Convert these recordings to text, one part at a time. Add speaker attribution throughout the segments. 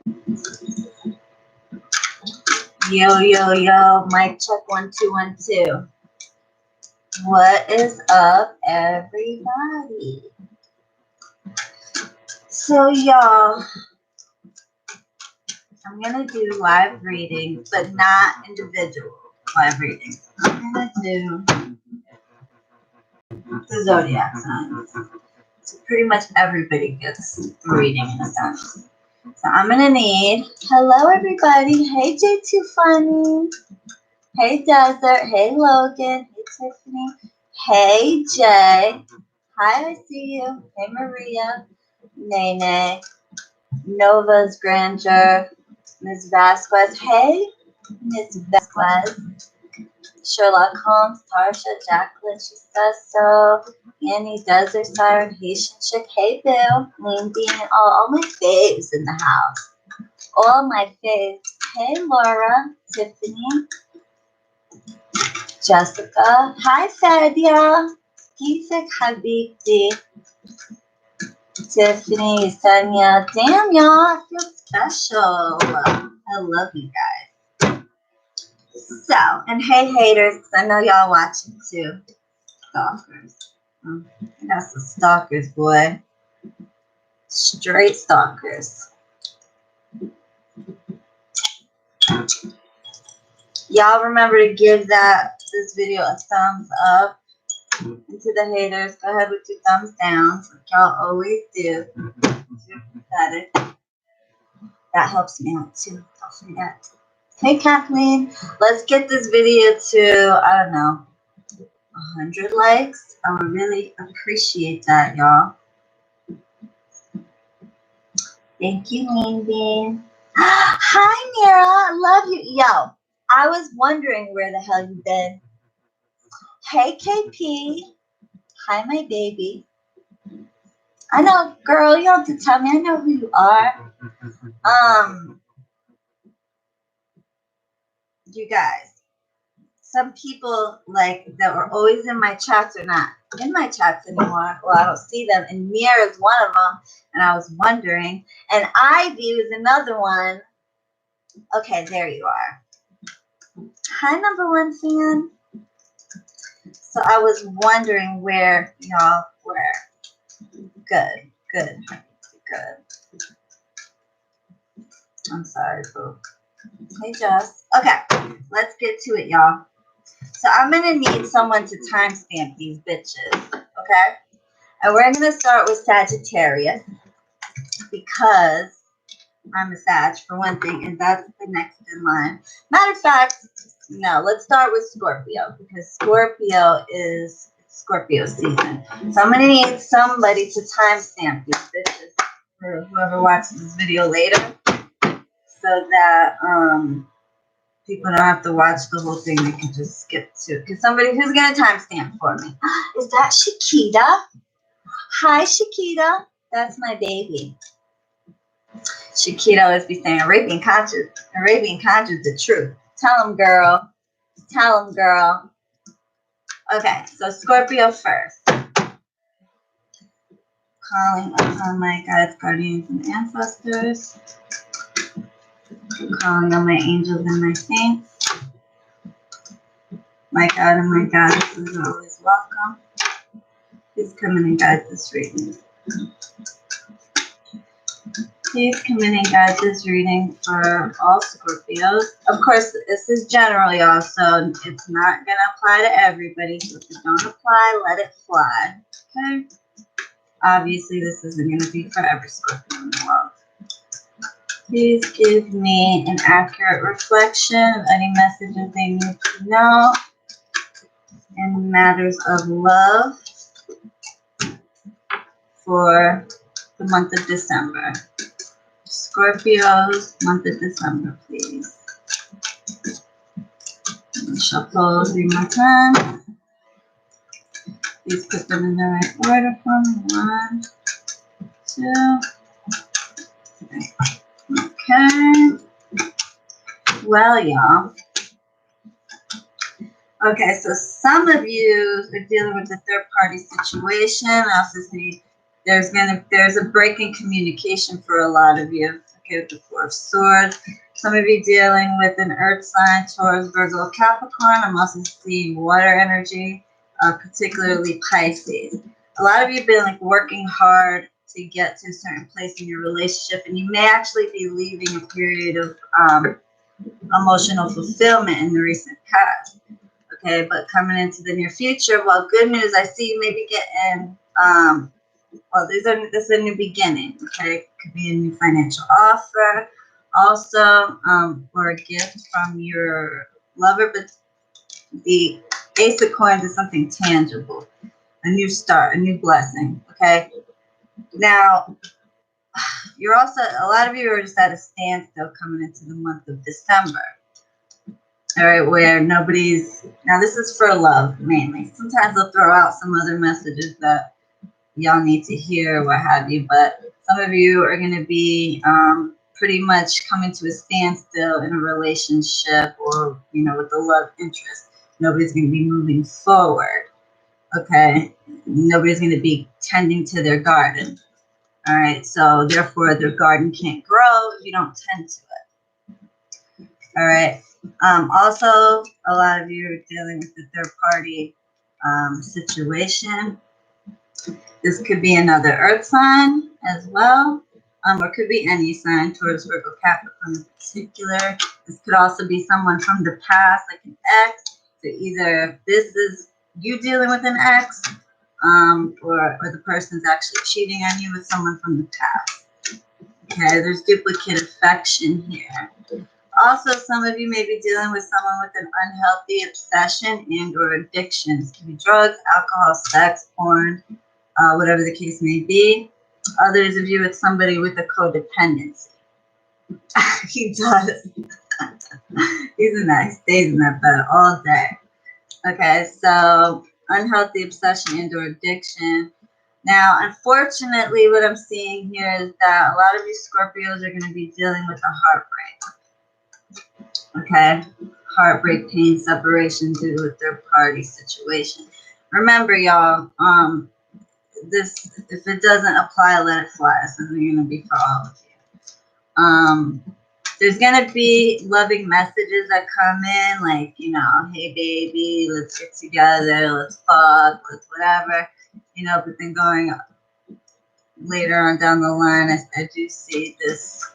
Speaker 1: Yo, yo, yo, mic check 1 2 1 2. What is up, everybody? So, y'all, I'm gonna do live readings, but not individual live readings. I'm gonna do the zodiac signs. So pretty much everybody gets a reading in a sense. So I'm gonna need, hello everybody, hey J2 Funny, hey Desert, hey Logan, hey Tiffany, hey Jay, hi I see you, hey Maria, Nene, Nova's Grandeur, Ms. Vasquez, hey Ms. Vasquez, Sherlock Holmes, Tarsha, Jacqueline, she says so, Annie, Desert Siren, Haitian Chick, hey Bill, Lean Bean, all my faves in the house. All my faves. Hey Laura, Tiffany, Jessica. Hi Fadia. Gifik Habibti. Tiffany, Sonia. Damn y'all, I feel special. I love you guys. So, and hey haters, because I know y'all watching too. Stalkers. That's the stalkers, boy. Straight stalkers. Y'all remember to give this video a thumbs up. And to the haters, go ahead with your thumbs down, like y'all always do. That helps me out too. Don't forget. Hey Kathleen, let's get this video to, I don't know, 100 likes. I would really appreciate that, y'all. Thank you, Lean Bean. Hi, Mira. I love you. Yo, I was wondering where the hell you been. Hey, KP. Hi, my baby. I know, girl, you don't have to tell me. I know who you are. You guys, some people like that were always in my chats are not in my chats anymore. Well, I don't see them. And Mira is one of them. And I was wondering. And Ivy is another one. Okay, there you are. Hi, number one fan. So I was wondering where y'all were. Good. I'm sorry, boo. Hey, Jess. Okay, let's get to it, y'all. So I'm going to need someone to timestamp these bitches, okay? And we're going to start with Sagittarius because I'm a Sag, for one thing, and that's the next in line. Matter of fact, no, let's start with Scorpio because Scorpio is Scorpio season. So I'm going to need somebody to timestamp these bitches for whoever watches this video later so that people don't have to watch the whole thing. They can just skip to it. Because somebody who's going to timestamp for me. Is that Shakita? Hi, Shakita. That's my baby. Shakita always be saying, Arabian conjure the truth. Tell them, girl. Tell them, girl. Okay, so Scorpio first. Calling upon my guides, guardians, and ancestors. Calling on my angels and my saints. My God and my goddesses are always welcome. Please come in and guide this reading. Please come in and guide this reading for all Scorpios. Of course, this is general, y'all, so it's not going to apply to everybody. So if it don't apply, let it fly. Okay? Obviously, this isn't going to be for every Scorpio in the world. Please give me an accurate reflection of any messages they need to know in matters of love for the month of December. Scorpio's month of December, please. Shuffle 3 more times. Please put them in the right order for me. 1, 2, 3. Okay. Well, y'all. Okay, so some of you are dealing with a third-party situation. I also see there's a break in communication for a lot of you. Okay, with the Four of Swords. Some of you dealing with an earth sign, Taurus, Virgo, Capricorn. I'm also seeing water energy, particularly Pisces. A lot of you have been like working hard to get to a certain place in your relationship, and you may actually be leaving a period of emotional fulfillment in the recent past. Okay, but coming into the near future, well, good news, I see you maybe getting, well, this is a new beginning, okay? It could be a new financial offer, also, or a gift from your lover, but the Ace of Coins is something tangible, a new start, a new blessing, okay? Now, you're also, a lot of you are just at a standstill coming into the month of December. All right, where nobody's, now this is for love mainly. Sometimes they'll throw out some other messages that y'all need to hear or what have you, but some of you are going to be pretty much coming to a standstill in a relationship or, you know, with a love interest. Nobody's going to be moving forward, okay? Nobody's going to be tending to their garden, all right? So therefore, their garden can't grow if you don't tend to it, all right? Also, a lot of you are dealing with the third party situation. This could be another earth sign as well, or could be any sign, Taurus, Virgo, Capricorn in particular. This could also be someone from the past, like an ex. So either this is you dealing with an ex, or the person's actually cheating on you with someone from the past. Okay, there's duplicate affection here. Also, some of you may be dealing with someone with an unhealthy obsession and or addictions. It can be drugs, alcohol, sex, porn, whatever the case may be. Others of you with somebody with a codependency. He does. He's a nice stays in that bed all day. Okay, so unhealthy obsession and or addiction. Now, unfortunately, what I'm seeing here is that a lot of you Scorpios are going to be dealing with a heartbreak. Okay, heartbreak, pain, separation due to a third-party situation. Remember, y'all, this, if it doesn't apply, let it fly. This isn't going to be for all of you. There's going to be loving messages that come in, like, you know, hey, baby, let's get together, let's fuck, let's whatever, you know, but then going later on down the line, I do see this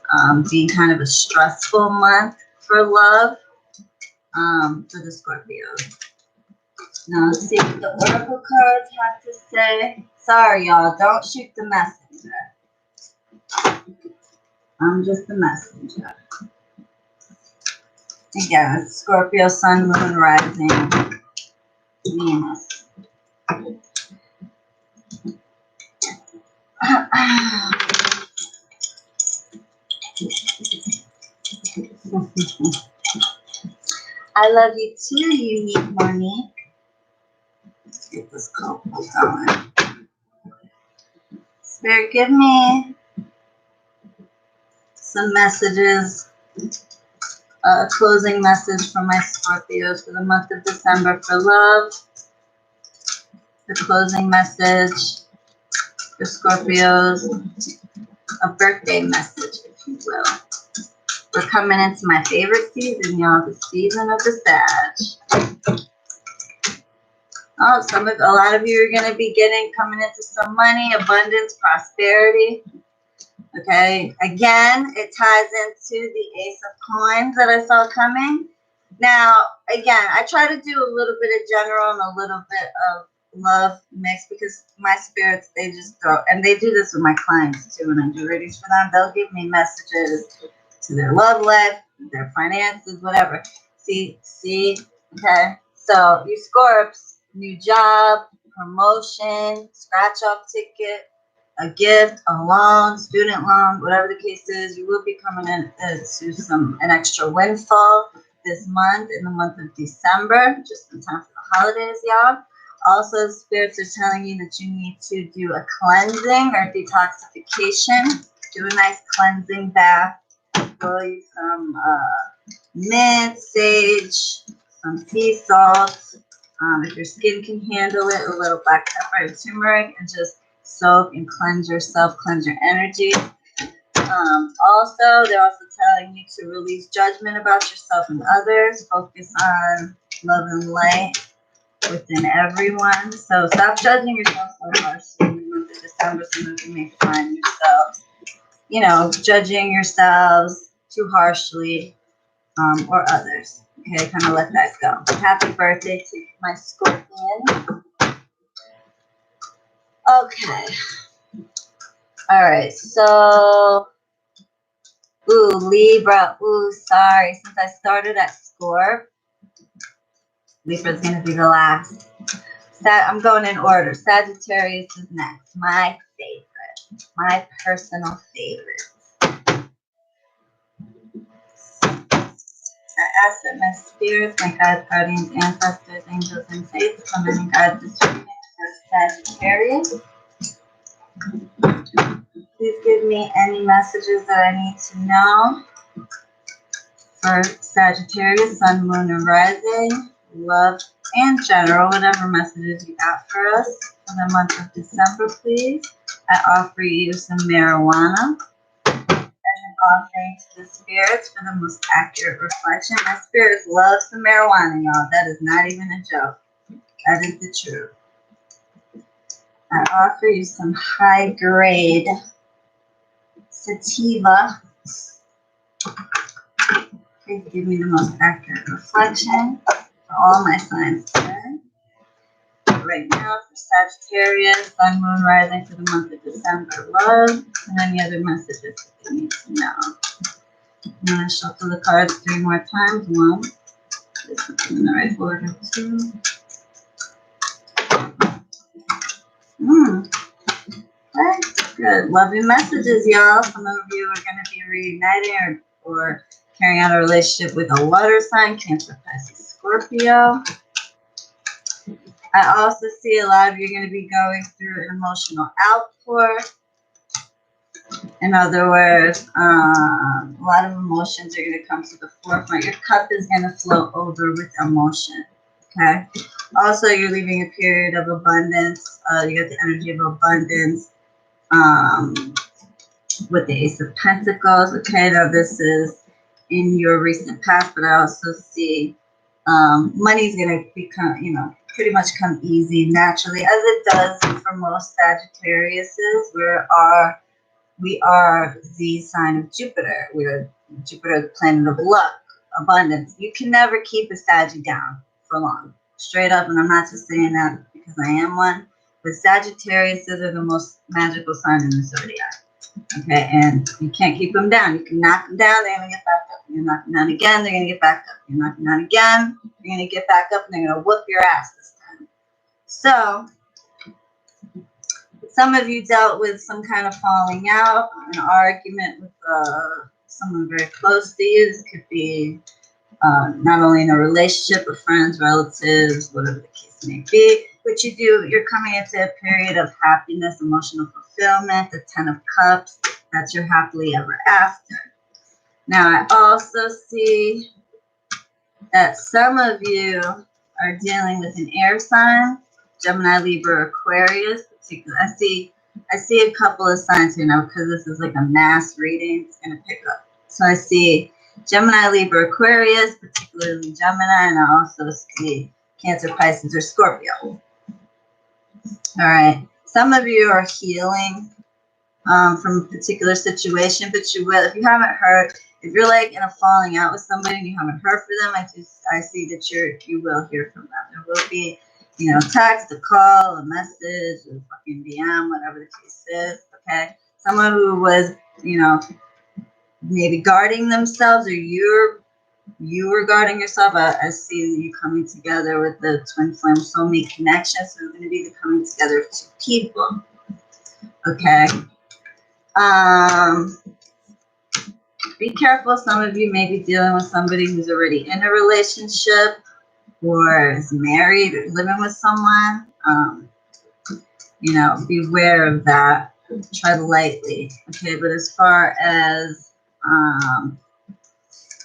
Speaker 1: being kind of a stressful month for love, for the Scorpios. Now let's see what the Oracle cards have to say. Sorry, y'all, don't shoot the messenger. I'm just the messenger. Again, it's Scorpio, Sun, Moon, Rising, Venus. I love you too, unique Monique. Let's get this couple going. Spirit, give me some messages, a closing message from my Scorpios for the month of December for love. The closing message for Scorpios, a birthday message, if you will. We're coming into my favorite season, y'all, the season of the Sag. Oh, a lot of you are going to be coming into some money, abundance, prosperity. Okay, again, it ties into the Ace of Coins that I saw coming. Now, again, I try to do a little bit of general and a little bit of love mix because my spirits, they just throw, and they do this with my clients too when I do readings for them. They'll give me messages to their love life, their finances, whatever. See, okay? So, you Scorps, new job, promotion, scratch-off ticket, a gift, a loan, student loan, whatever the case is, you will be coming in to an extra windfall this month, in the month of December, just in time for the holidays, y'all. Also, spirits are telling you that you need to do a cleansing or detoxification. Do a nice cleansing bath. Throw you some mint, sage, some sea salt. If your skin can handle it, a little black pepper and turmeric, and just soak and cleanse yourself, cleanse your energy. Also, they're also telling you to release judgment about yourself and others. Focus on love and light within everyone. So stop judging yourself so harshly in the month of December. Some of you may find yourselves, you know, judging yourselves too harshly, or others. Okay, kind of let that go. Happy birthday to my Scorpion. Okay. All right. So, ooh, Libra. Ooh, sorry. Since I started at Scorp, Libra's going to be the last. I'm going in order. Sagittarius is next. My favorite. My personal favorite. I ask that my spirits, my guides, guardians, ancestors, angels, and saints come in and guide this reading for Sagittarius. Please give me any messages that I need to know for Sagittarius, Sun, Moon, and Rising, love, and general, whatever messages you got for us for the month of December, please. I offer you some marijuana as an offering to the spirits for the most accurate reflection. My spirits love some marijuana, y'all. That is not even a joke. That is the truth. I offer you some high-grade sativa. Please give me the most accurate reflection for all my signs today. Right now for Sagittarius, Sun, Moon, Rising for the month of December, love, and any other messages that you need to know. I'm going to shuffle the cards 3 more times. 1, this is in the right order. 2. Okay, good. Loving messages, y'all. Some of you are going to be reuniting or carrying out a relationship with a water sign, Cancer, Pisces, Scorpio. I also see a lot of you are going to be going through an emotional outpour. In other words, a lot of emotions are going to come to the forefront. Your cup is going to flow over with emotion. Okay. Also, you're leaving a period of abundance. You got the energy of abundance with the Ace of Pentacles. Okay. Now, this is in your recent past, but I also see money's going to become, you know, pretty much come easy naturally, as it does for most Sagittariuses. We are the sign of Jupiter. We're Jupiter, the planet of luck, abundance. You can never keep a Saggy down for long. Straight up, and I'm not just saying that because I am one, but Sagittariuses are the most magical sign in the zodiac. Okay, and you can't keep them down. You can knock them down, they're going to get back up. You're knocking down again, they're going to get back up. You're knocking down again, you're going to get back up, and they're going to whoop your ass this time. So, some of you dealt with some kind of falling out, an argument with someone very close to you. This could be not only in a relationship with friends, relatives, whatever the case may be, but you're coming into a period of happiness, emotional fulfillment, the 10 of Cups. That's your happily ever after. Now, I also see that some of you are dealing with an air sign, Gemini, Libra, Aquarius. I see a couple of signs here now because this is like a mass reading. It's going to pick up. So I see Gemini, Libra, Aquarius, particularly Gemini, and I also see Cancer, Pisces, or Scorpio. All right. Some of you are healing from a particular situation, but you will, if you haven't heard, if you're like in a falling out with somebody and you haven't heard from them, I see that you will hear from them. There will be, you know, text, a call, a message, a fucking DM, whatever the case is. Okay, someone who was, you know, maybe guarding themselves, or you were guarding yourself. I see you coming together with the twin flame soulmate connection. So it's going to be the coming together of 2 people. Okay. Be careful. Some of you may be dealing with somebody who's already in a relationship or is married or living with someone. You know, beware of that. Tread lightly. Okay, but as far as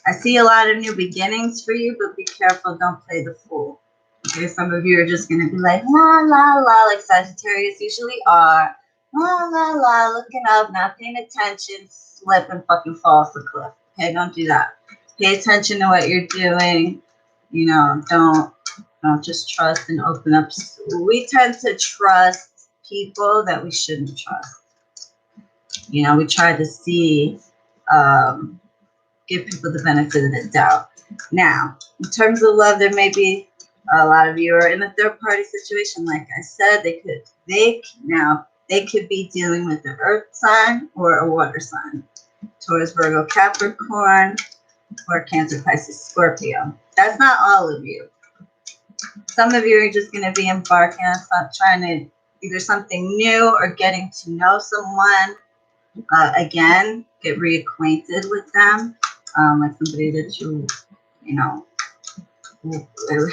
Speaker 1: I see a lot of new beginnings for you, but be careful. Don't play the fool. Okay, some of you are just going to be like, la, la, la, like Sagittarius usually are. La, la, la, looking up, not paying attention, slip and fucking fall off the cliff. Okay, don't do that. Pay attention to what you're doing. You know, don't just trust and open up. We tend to trust people that we shouldn't trust. You know, we try to see, give people the benefit of the doubt. Now, in terms of love, there may be a lot of you are in a third party situation. Like I said, they could be dealing with an earth sign or a water sign. Taurus, Virgo, Capricorn, or Cancer, Pisces, Scorpio. That's not all of you. Some of you are just going to be embarking on trying to either something new or getting to know someone. Again, get reacquainted with them. Like somebody that you know,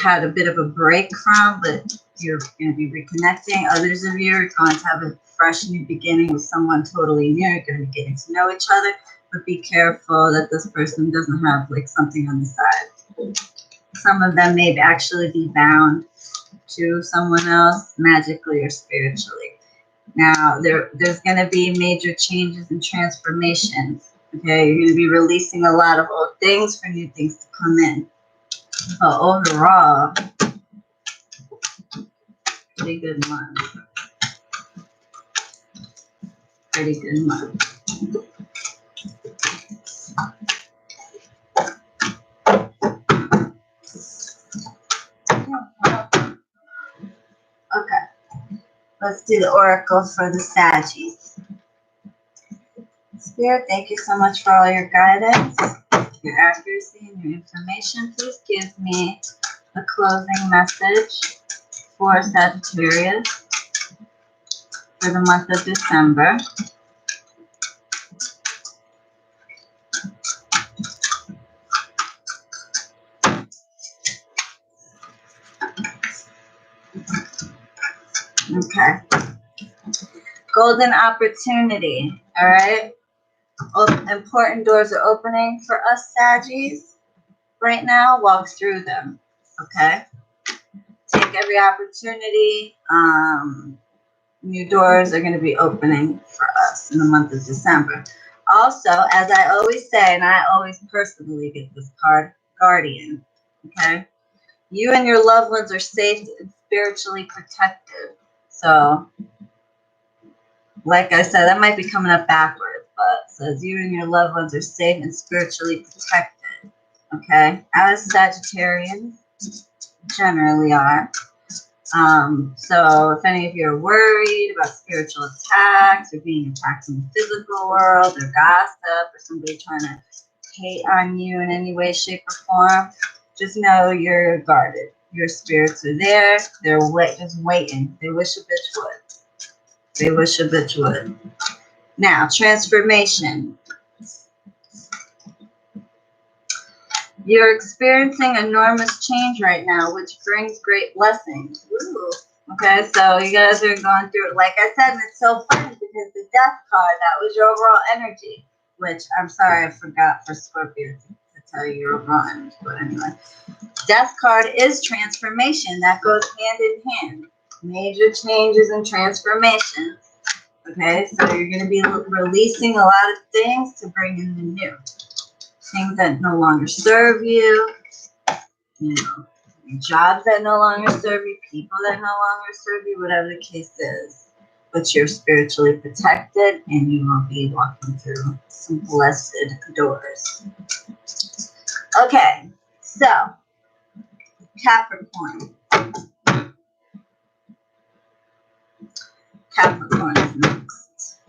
Speaker 1: had a bit of a break from, but you're going to be reconnecting. Others of you are going to have a fresh new beginning with someone totally new. You're going to be getting to know each other, but be careful that this person doesn't have like something on the side. Some of them may actually be bound to someone else magically or spiritually. Now, there's going to be major changes and transformations. Okay, you're going to be releasing a lot of old things for new things to come in. But overall, pretty good month. Pretty good month. Okay, let's do the oracle for the Saggies. Spirit, thank you so much for all your guidance, your accuracy, and your information. Please give me a closing message for Sagittarius for the month of December. Okay. Golden opportunity. All right. Important doors are opening for us Saggies right now. Walk through them. Okay. Take every opportunity. New doors are going to be opening for us in the month of December. Also, as I always say, and I always personally get this card, Guardian. Okay. You and your loved ones are safe and spiritually protected. So, like I said, that might be coming up backwards, but it says you and your loved ones are safe and spiritually protected. Okay? As Sagittarians generally are. So if any of you are worried about spiritual attacks or being attacked in the physical world or gossip or somebody trying to hate on you in any way, shape, or form, just know you're guarded. Your spirits are there. They're just waiting. They wish a bitch would. They wish a bitch would. Now, transformation. You're experiencing enormous change right now, which brings great blessings. Ooh. Okay, so you guys are going through it. Like I said, and it's so funny because the death card, that was your overall energy, which I'm sorry, I forgot for Scorpio to tell you your overall energy. But anyway, death card is transformation. That goes hand in hand. Major changes and transformations. Okay, so you're going to be releasing a lot of things to bring in the new. Things that no longer serve you, you know, jobs that no longer serve you, people that no longer serve you, whatever the case is. But you're spiritually protected and you will be walking through some blessed doors. Okay, so Capricorn. Capricorn is next.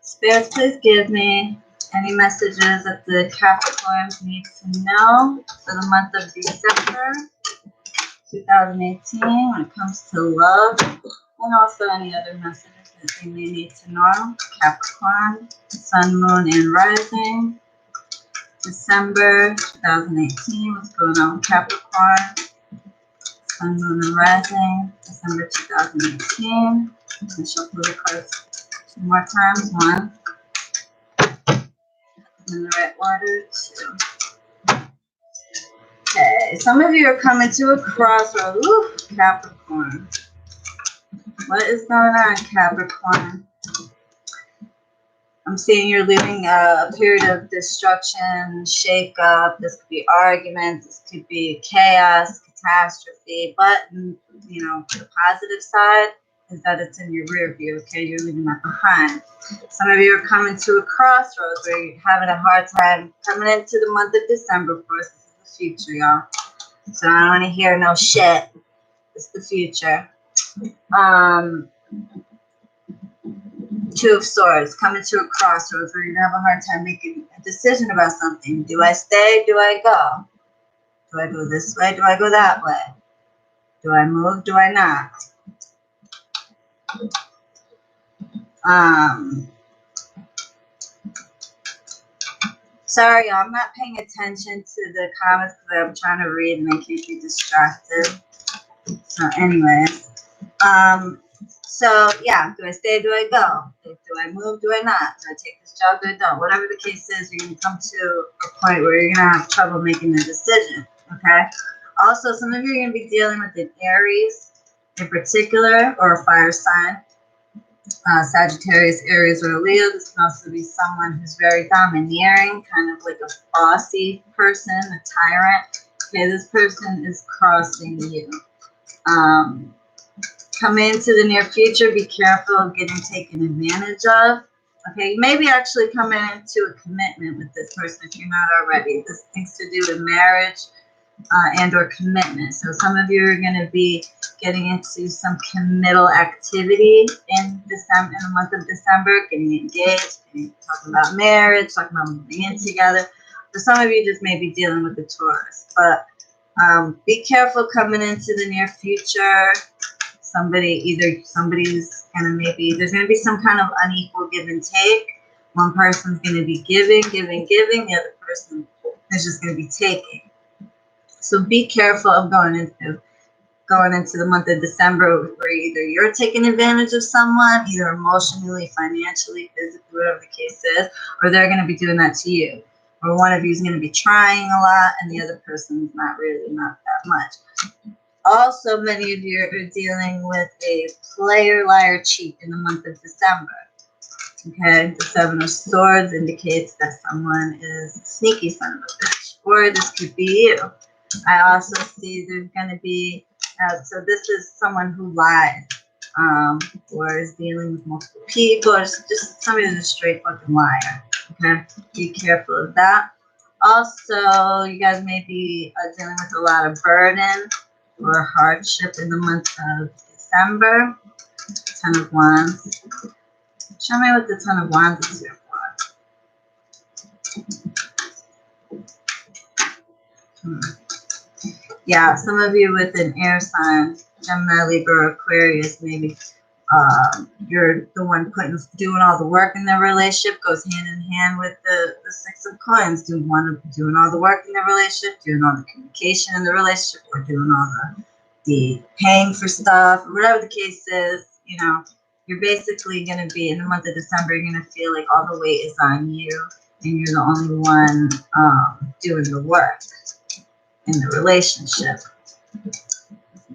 Speaker 1: Spirits, please give me any messages that the Capricorns need to know for the month of December 2018 when it comes to love, and also any other messages that they may need to know. Capricorn, Sun, Moon, and Rising. December 2018, what's going on with Capricorn? Sun, Moon, and Rising. December 2018. I shall pull the cards 2 more times. 1. In the right order. 2. Okay, some of you are coming to a crossroads. Ooh, Capricorn. What is going on, Capricorn? I'm seeing you're living a period of destruction, shake-up. This could be arguments. This could be chaos, catastrophe. But, you know, the positive side is that it's in your rear view, okay? You're leaving that behind. Some of you are coming to a crossroads where you're having a hard time coming into the month of December. Of course, this is the future, y'all. So I don't want to hear no shit. It's the future. Two of Swords, coming to a crossroads where you're going to have a hard time making a decision about something. Do I stay? Do I go? Do I go this way? Do I go that way? Do I move? Do I not? Sorry, I'm not paying attention to the comments because I'm trying to read and they keep me distracted. So anyways, so yeah, do I stay? Do I go? Do I move? Do I not? Do I take this job? Do I don't? Whatever the case is, you're going to come to a point where you're going to have trouble making a decision, okay? Also, some of you are going to be dealing with an Aries in particular, or a fire sign. Sagittarius, Aries, or Leo. This can also be someone who's very domineering, kind of like a bossy person, a tyrant. Okay, this person is crossing you. Coming into the near future, be careful of getting taken advantage of. Okay, you may be actually coming into a commitment with this person if you're not already. This things to do with marriage and or commitment. So some of you are going to be getting into some committal activity in December, in the month of December, getting engaged, talking about marriage, talking about moving in together. For some of you, just may be dealing with the Taurus. But be careful coming into the near future. Somebody's gonna there's gonna be some kind of unequal give and take. One person's gonna be giving. The other person is just gonna be taking. So be careful of going into the month of December where either you're taking advantage of someone, either emotionally, financially, physically, whatever the case is, or they're gonna be doing that to you. Or one of you is gonna be trying a lot and the other person's not that much. Also, many of you are dealing with a player, liar, cheat in the month of December. Okay, the Seven of Swords indicates that someone is a sneaky son of a bitch. Or this could be you. I also see there's going to be, so this is someone who lies, or is dealing with multiple people, or just somebody who's a straight fucking liar. Okay, be careful of that. Also, you guys may be dealing with a lot of burden or hardship in the month of December. Ten of Wands. Show me what the Ten of Wands is here for. Yeah, some of you with an air sign, Gemini, Libra, Aquarius, maybe you're the one doing all the work in the relationship, goes hand in hand with the Six of Coins, doing all the work in the relationship, doing all the communication in the relationship, or doing all the paying for stuff, whatever the case is. You know, you're basically going to be, in the month of December, you're going to feel like all the weight is on you, and you're the only one doing the work in the relationship.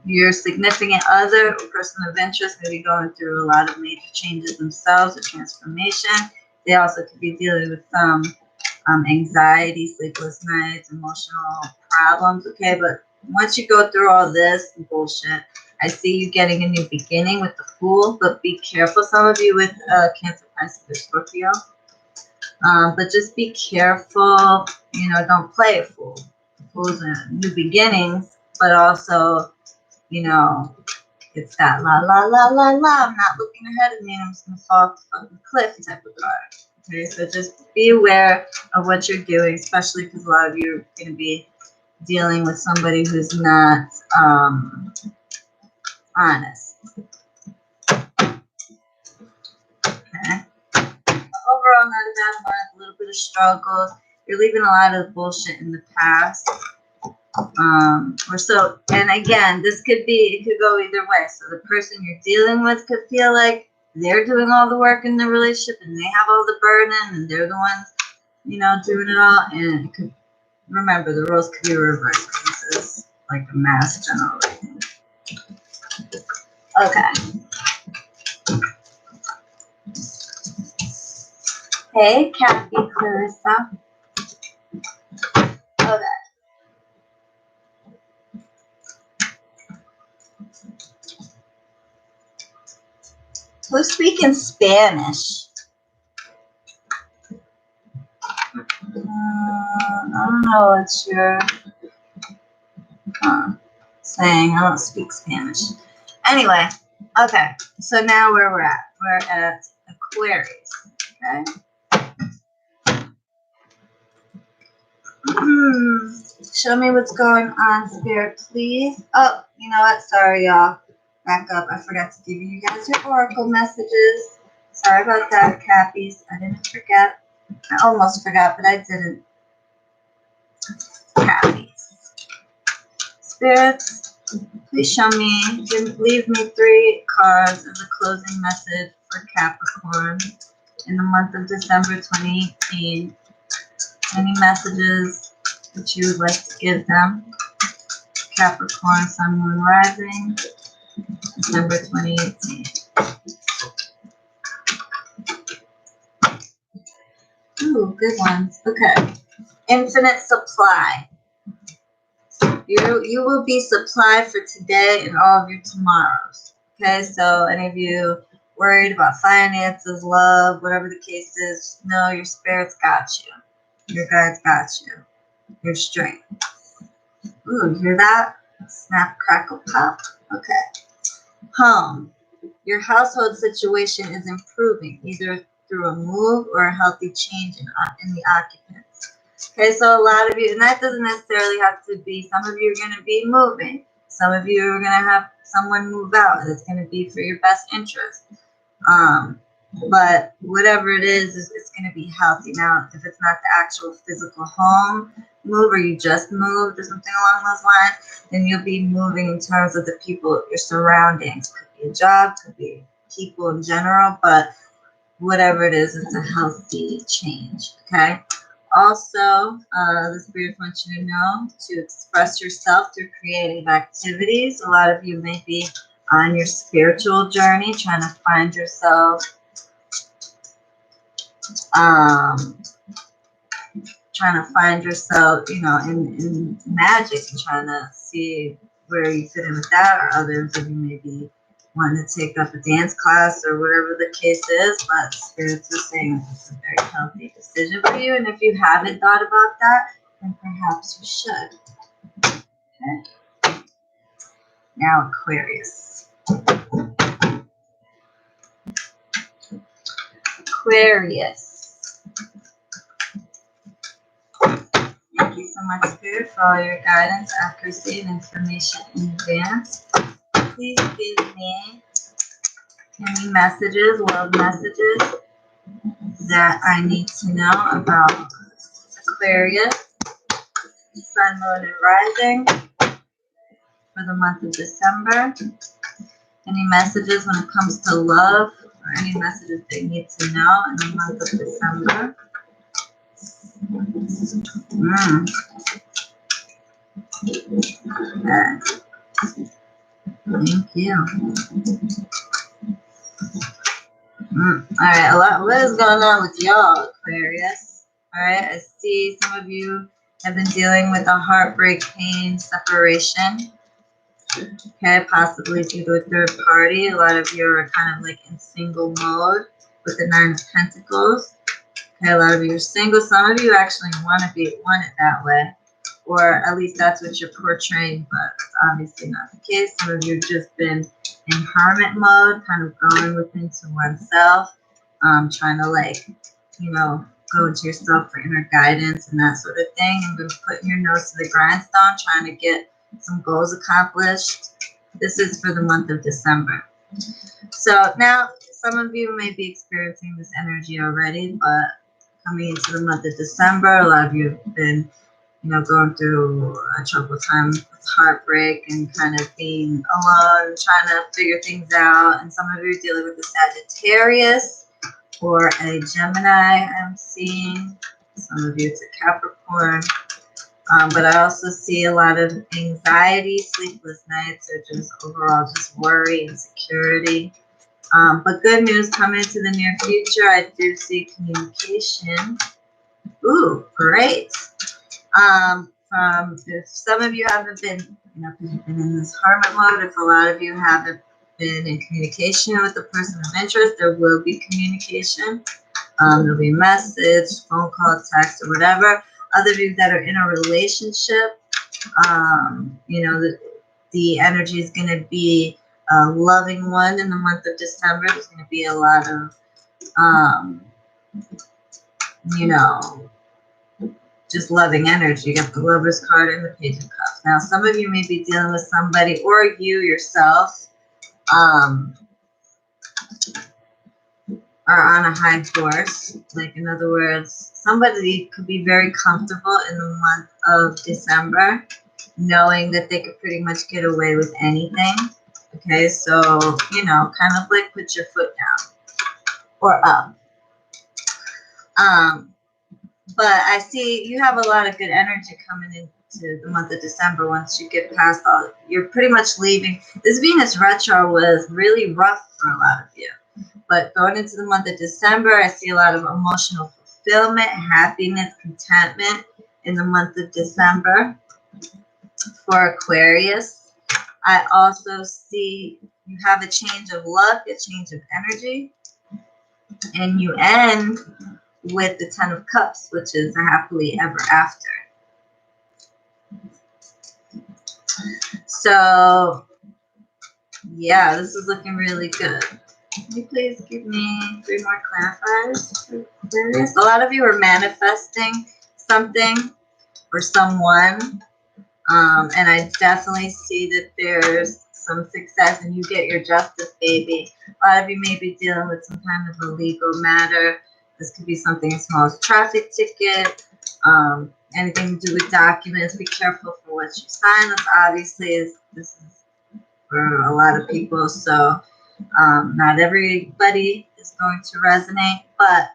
Speaker 1: Your significant other or person of interest may be going through a lot of major changes themselves or transformation. They also could be dealing with some anxiety, sleepless nights, emotional problems. Okay, but once you go through all this bullshit, I see you getting a new beginning with the Fool, but be careful. Some of you with Cancer, Pisces, or Scorpio. But just be careful, you know, don't play a fool. Fools are new beginnings, but also, you know, it's that la la la la la, I'm not looking ahead of me, I'm just gonna fall off the fucking cliff type of card. Okay, so just be aware of what you're doing, especially because a lot of you are gonna be dealing with somebody who's not honest. Okay. Overall, not a bad month, a little bit of struggles. You're leaving a lot of bullshit in the past. And again, it could go either way. So the person you're dealing with could feel like they're doing all the work in the relationship and they have all the burden and they're the ones, you know, doing it all. And it could, remember, the roles could be reversed because this is like a mass general reading. Okay. Hey, Kathy, Clarissa. Okay. Who's speaking Spanish? I don't know what you're saying. I don't speak Spanish. Anyway, okay. So now where we're at? We're at Aquarius. Okay. Show me what's going on, Spirit, please. Oh, you know what? Sorry, y'all. Back up. I forgot to give you guys your oracle messages. Sorry about that, Cappies. I didn't forget. I almost forgot, but I didn't. Cappies. Spirits, please show me. Leave me 3 cards as a closing message for Capricorn in the month of December 2018. Any messages that you would like to give them? Capricorn, Sun, Moon, Rising, December 2018. Ooh, good ones. Okay. Infinite supply. You will be supplied for today and all of your tomorrows. Okay, so any of you worried about finances, love, whatever the case is, know your spirits got you. Your guides got you. Your strength. Ooh, you hear that? Snap, crackle, pop. Okay. Home. Your household situation is improving, either through a move or a healthy change in the occupants. Okay, so a lot of you, and that doesn't necessarily have to be, some of you are going to be moving. Some of you are going to have someone move out, and it's going to be for your best interest. But whatever it is, it's going to be healthy. Now, if it's not the actual physical home move, or you just moved or something along those lines, then you'll be moving in terms of the people, your surroundings. Could be a job, could be people in general, but whatever it is, it's a healthy change, okay? Also, the Spirit wants you to know to express yourself through creative activities. A lot of you may be on your spiritual journey, trying to find yourself, you know, in magic, and trying to see where you fit in with that, or others of you may be wanting to take up a dance class or whatever the case is, but spirits are saying it's a very healthy decision for you, and if you haven't thought about that, then perhaps you should. Okay. Now Aquarius. Aquarius. Thank you so much, Spirit, for all your guidance, accuracy, and information in advance. Please give me any messages, world messages that I need to know about Aquarius, Sun, Moon, and Rising for the month of December. Any messages when it comes to love, or any messages they need to know in the month of December. Okay. Thank you. Alright, what is going on with y'all, Aquarius? Alright, I see some of you have been dealing with a heartbreak, pain, separation. Okay, possibly due to a third party. A lot of you are kind of like in single mode with the 9 of Pentacles. Okay, a lot of you are single. Some of you actually want it that way, or at least that's what you're portraying, but it's obviously not the case. Some of you have just been in hermit mode, kind of going within to oneself, trying to, like, you know, go into yourself for inner guidance and that sort of thing, and been putting your nose to the grindstone, trying to get some goals accomplished. This is for the month of December. So now some of you may be experiencing this energy already, but coming into the month of December, a lot of you have been, you know, going through a troubled time with heartbreak and kind of being alone, trying to figure things out. And some of you are dealing with a Sagittarius or a Gemini, I'm seeing. Some of you it's a Capricorn. But I also see a lot of anxiety, sleepless nights, or just overall just worry, insecurity. But good news coming into the near future. I do see communication. Ooh, great. From if some of you haven't been, you know, because you've been in this hermit mode, if a lot of you haven't been in communication with the person of interest, there will be communication. There'll be a message, phone call, text, or whatever. Other of you that are in a relationship, you know, the energy is going to be a loving one in the month of December. There's going to be a lot of, you know, just loving energy. You got the Lover's card and the Page of Cups. Now, some of you may be dealing with somebody, or you yourself, are on a high horse. Like, in other words, somebody could be very comfortable in the month of December, knowing that they could pretty much get away with anything. Okay, so, you know, kind of like put your foot down or up. But I see you have a lot of good energy coming into the month of December. Once you get past all, you're pretty much leaving. This Venus retro was really rough for a lot of you. But going into the month of December, I see a lot of emotional fulfillment, happiness, contentment in the month of December for Aquarius. I also see you have a change of luck, a change of energy, and you end with the Ten of Cups, which is a happily ever after. So, yeah, this is looking really good. Can you please give me 3 more clarifiers for Aquarius? A lot of you are manifesting something or someone, and I definitely see that there's some success and you get your justice, baby. A lot of you may be dealing with some kind of a legal matter. This could be something as small as a traffic ticket, anything to do with documents. Be careful for what you sign. This obviously this is for a lot of people, so not everybody is going to resonate, but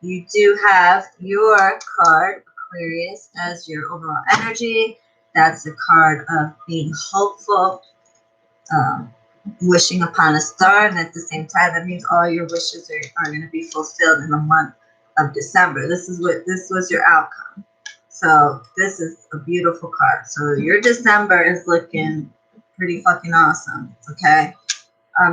Speaker 1: you do have your card, Aquarius, as your overall energy. That's a card of being hopeful, wishing upon a star, and at the same time, that means all your wishes are going to be fulfilled in the month of December. This was your outcome. So this is a beautiful card. So your December is looking pretty fucking awesome. Okay.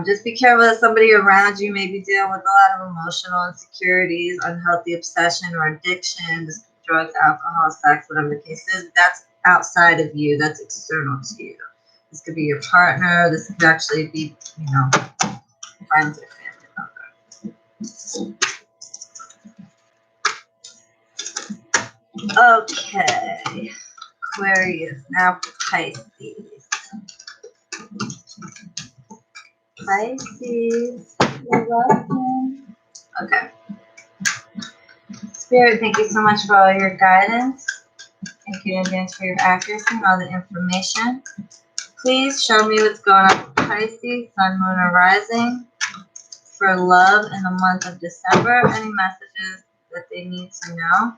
Speaker 1: Just be careful that somebody around you may be dealing with a lot of emotional insecurities, unhealthy obsession or addiction, drugs, alcohol, sex, whatever the case is. That's outside of you. That's external to you. This could be your partner. This could actually be, you know, friends or family member. Okay. Aquarius. Now Pisces. Pisces. You're welcome. Okay. Spirit, thank you so much for all your guidance. Thank you in advance for your accuracy and all the information. Please show me what's going on with Pisces, Sun, Moon, or Rising for love in the month of December. Any messages that they need to know?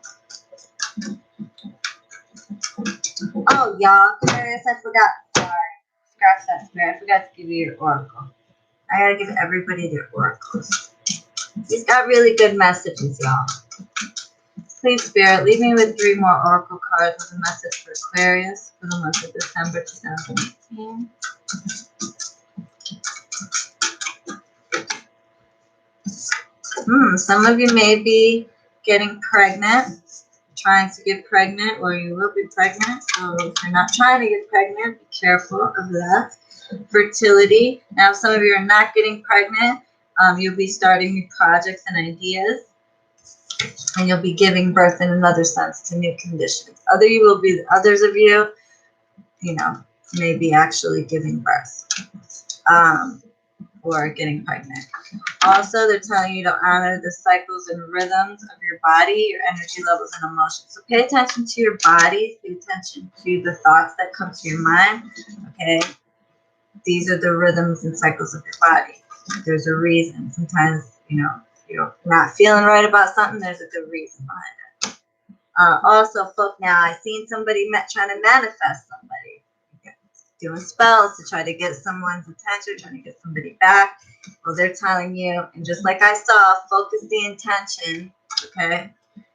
Speaker 1: Oh, y'all, Aquarius, I forgot. Sorry. Scratch that, Spirit. I forgot to give you your oracle. I gotta give everybody their oracles. He's got really good messages, y'all. Please, Spirit, leave me with 3 more oracle cards with a message for Aquarius for the month of December 2018. Some of you may be getting pregnant, trying to get pregnant, or you will be pregnant. So if you're not trying to get pregnant, be careful of that. Fertility. Now, if some of you are not getting pregnant, you'll be starting new projects and ideas. And you'll be giving birth in another sense to new conditions. Others of you, you know, may be actually giving birth or getting pregnant. Also, they're telling you to honor the cycles and rhythms of your body, your energy levels and emotions. So pay attention to your body. Pay attention to the thoughts that come to your mind. Okay, these are the rhythms and cycles of your body. There's a reason. Sometimes, you know, you're not feeling right about something, there's a good reason behind it. Also, folk, now I've seen somebody trying to manifest somebody. Okay. doing spells to try to get someone's attention, trying to get somebody back. Well, they're telling you, and just like I saw, focus the intention, okay?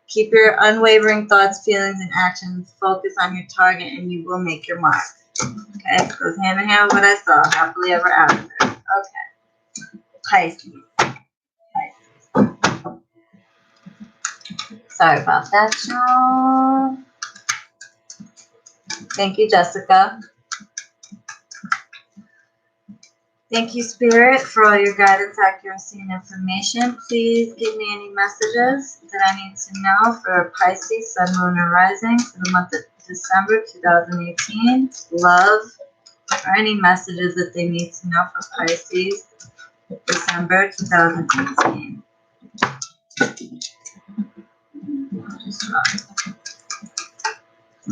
Speaker 1: Keep your unwavering thoughts, feelings, and actions. Focus on your target, and you will make your mark. Okay, it goes hand in hand with what I saw. Happily ever after. Okay. Pisces. Sorry about that, y'all. Thank you, Jessica. Thank you, Spirit, for all your guidance, accuracy, and information. Please give me any messages that I need to know for Pisces, Sun, Moon, and Rising for the month of December 2018. Love, or any messages that they need to know for Pisces, December 2018.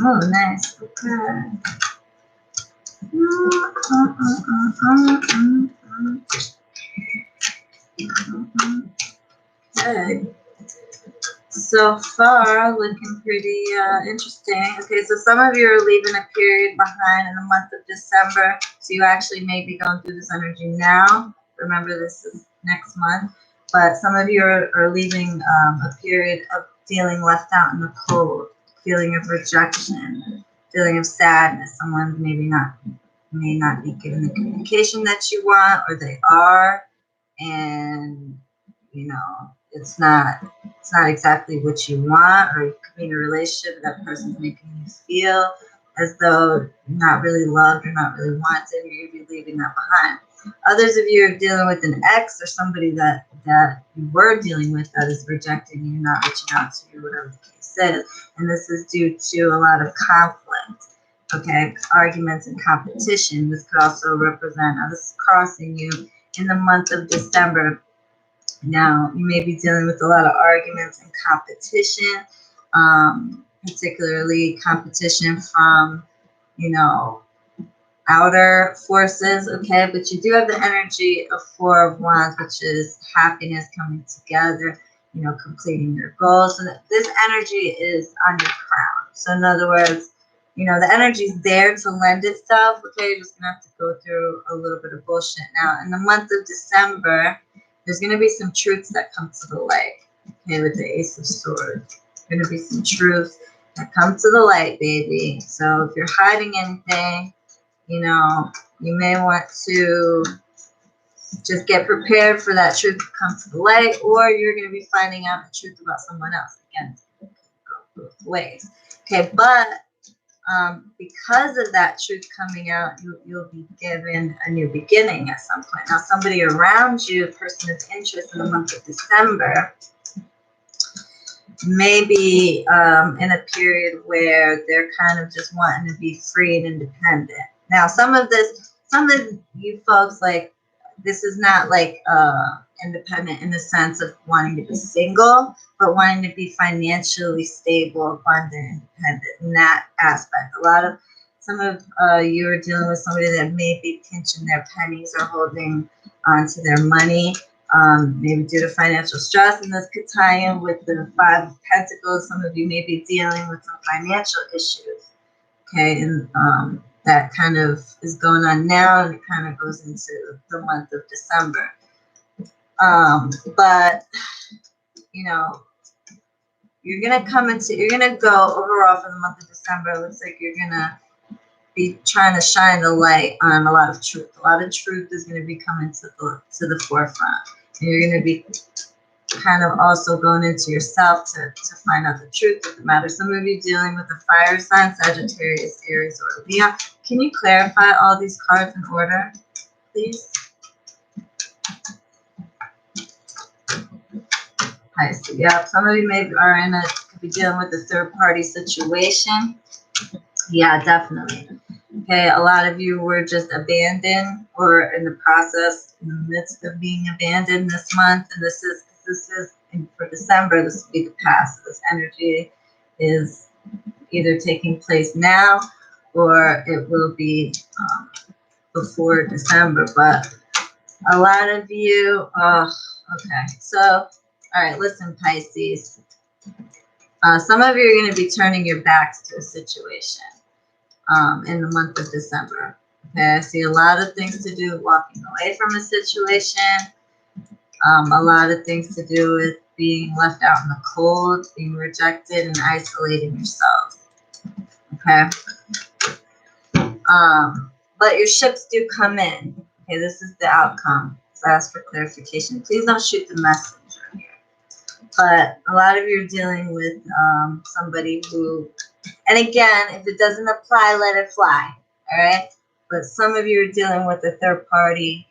Speaker 1: Oh, nice. Okay. Okay. So far, looking pretty interesting. Okay, so some of you are leaving a period behind in the month of December. So you actually may be going through this energy now. Remember, this is next month. But some of you are leaving a period of feeling left out in the cold, feeling of rejection, feeling of sadness. Someone may not be given the communication that you want, or they are, and you know it's not exactly what you want, or you could be in a relationship that person's making you feel as though you're not really loved or not really wanted, or you'd be leaving that behind. Others of you are dealing with an ex or somebody that you were dealing with that is rejecting you, not reaching out to you, whatever the case is. And this is due to a lot of conflict, okay, arguments and competition. This could also represent, this is crossing you in the month of December. Now, you may be dealing with a lot of arguments and competition, particularly competition from, outer forces, okay? But you do have the energy of Four of Wands, which is happiness coming together, completing your goals. So this energy is on your crown. So in other words, the energy is there to lend itself, okay? You're just going to have to go through a little bit of bullshit. Now, in the month of December, there's going to be some truths that come to the light, okay, with the Ace of Swords. There's going to be some truths that come to the light, baby. So if you're hiding anything, you may want to just get prepared for that truth to come to the light, or you're going to be finding out the truth about someone else. Again, go both ways. Okay, but because of that truth coming out, you'll be given a new beginning at some point. Now, somebody around you, a person of interest in the month of December, may be in a period where they're kind of just wanting to be free and independent. Now, some of you folks, like, this is not like independent in the sense of wanting to be single, but wanting to be financially stable, abundant, independent in that aspect. Some of you are dealing with somebody that may be pinching their pennies or holding onto their money, maybe due to financial stress, and this could tie in with the Five of Pentacles. Some of you may be dealing with some financial issues, okay, and that kind of is going on now, and it kind of goes into the month of December. But you're gonna go overall for the month of December. It looks like you're gonna be trying to shine the light on a lot of truth. A lot of truth is gonna be coming to the forefront, and you're gonna be kind of also going into yourself to find out the truth of the matter. Some of you dealing with a fire sign, Sagittarius, Aries, or Leo. Can you clarify all these cards in order, please? I see. Yeah, some of you could be dealing with a third-party situation. Yeah, definitely. Okay, a lot of you were just abandoned or in the process, in the midst of being abandoned this month, and this is for December. This will be the past. This energy is either taking place now or it will be before December. But a lot of you, okay. So, all right, listen, Pisces. Some of you are going to be turning your backs to a situation in the month of December. Okay, I see a lot of things to do with walking away from a situation. A lot of things to do with being left out in the cold, being rejected, and isolating yourself. Okay. But your ships do come in. Okay, this is the outcome. So ask for clarification. Please don't shoot the messenger here. But a lot of you are dealing with somebody who, and again, if it doesn't apply, let it fly. All right. But some of you are dealing with a third party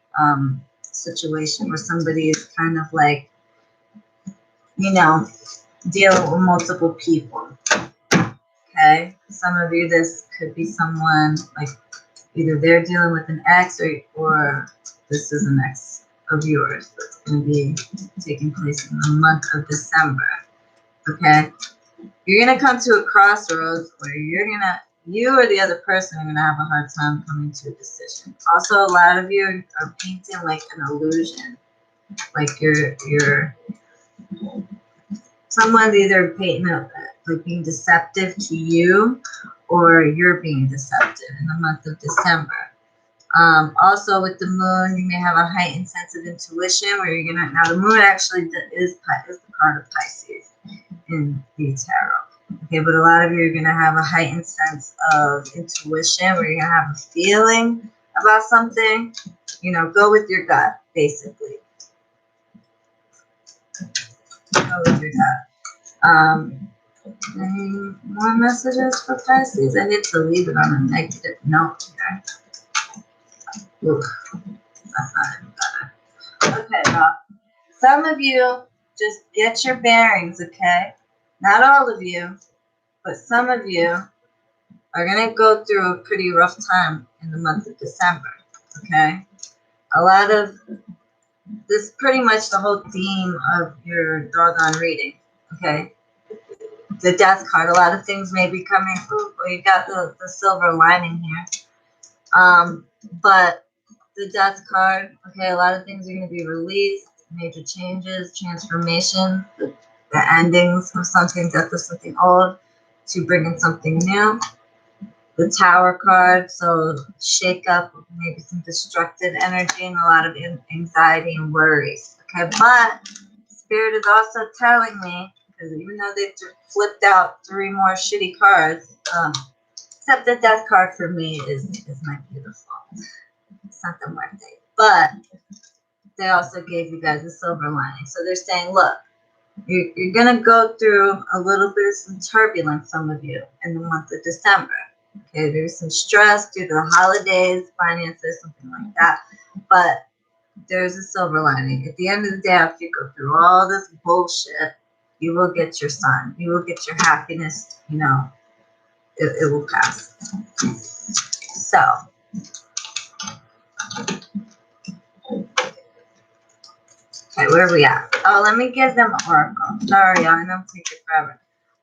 Speaker 1: situation where somebody is kind of like, you know, dealing with multiple people. Okay. Some of you, this could be someone like either they're dealing with an ex or this is an ex of yours that's going to be taking place in the month of December. Okay. You're going to come to a crossroads where you or the other person are going to have a hard time coming to a decision. Also, a lot of you are painting like an illusion. Like you're someone's either painting like being deceptive to you or you're being deceptive in the month of December. Also with the moon, you may have a heightened sense of intuition where you're going to, now the moon actually is the card of Pisces in the tarot. Okay, but a lot of you are going to have a heightened sense of intuition where you're going to have a feeling about something. You know, go with your gut, basically. Go with your gut. Any more messages for Pisces? I hate to leave it on a negative note here. Ooh, that's not even better. Okay, well, some of you just get your bearings, okay? Not all of you, but some of you are going to go through a pretty rough time in the month of December, okay? A lot of this, pretty much the whole theme of your doggone reading, okay? The death card, a lot of things may be coming. Ooh, well, you got the silver lining here. But the death card, okay, a lot of things are going to be released, major changes, transformation, the endings of something, death of something old, to bring in something new. The Tower card, so shake up, maybe some destructive energy and a lot of anxiety and worries. Okay, but Spirit is also telling me, because even though they flipped out 3 more shitty cards, except the death card for me is my beautiful. It's not the muerte. But they also gave you guys a silver lining. So they're saying, look, you're going to go through a little bit of some turbulence, some of you, in the month of December. Okay, there's some stress due to the holidays, finances, something like that. But there's a silver lining. At the end of the day, after you go through all this bullshit, you will get your sun. You will get your happiness. You know, it will pass. So, okay, where are we at? Oh, let me give them Oracle. Sorry, I know it's taking forever.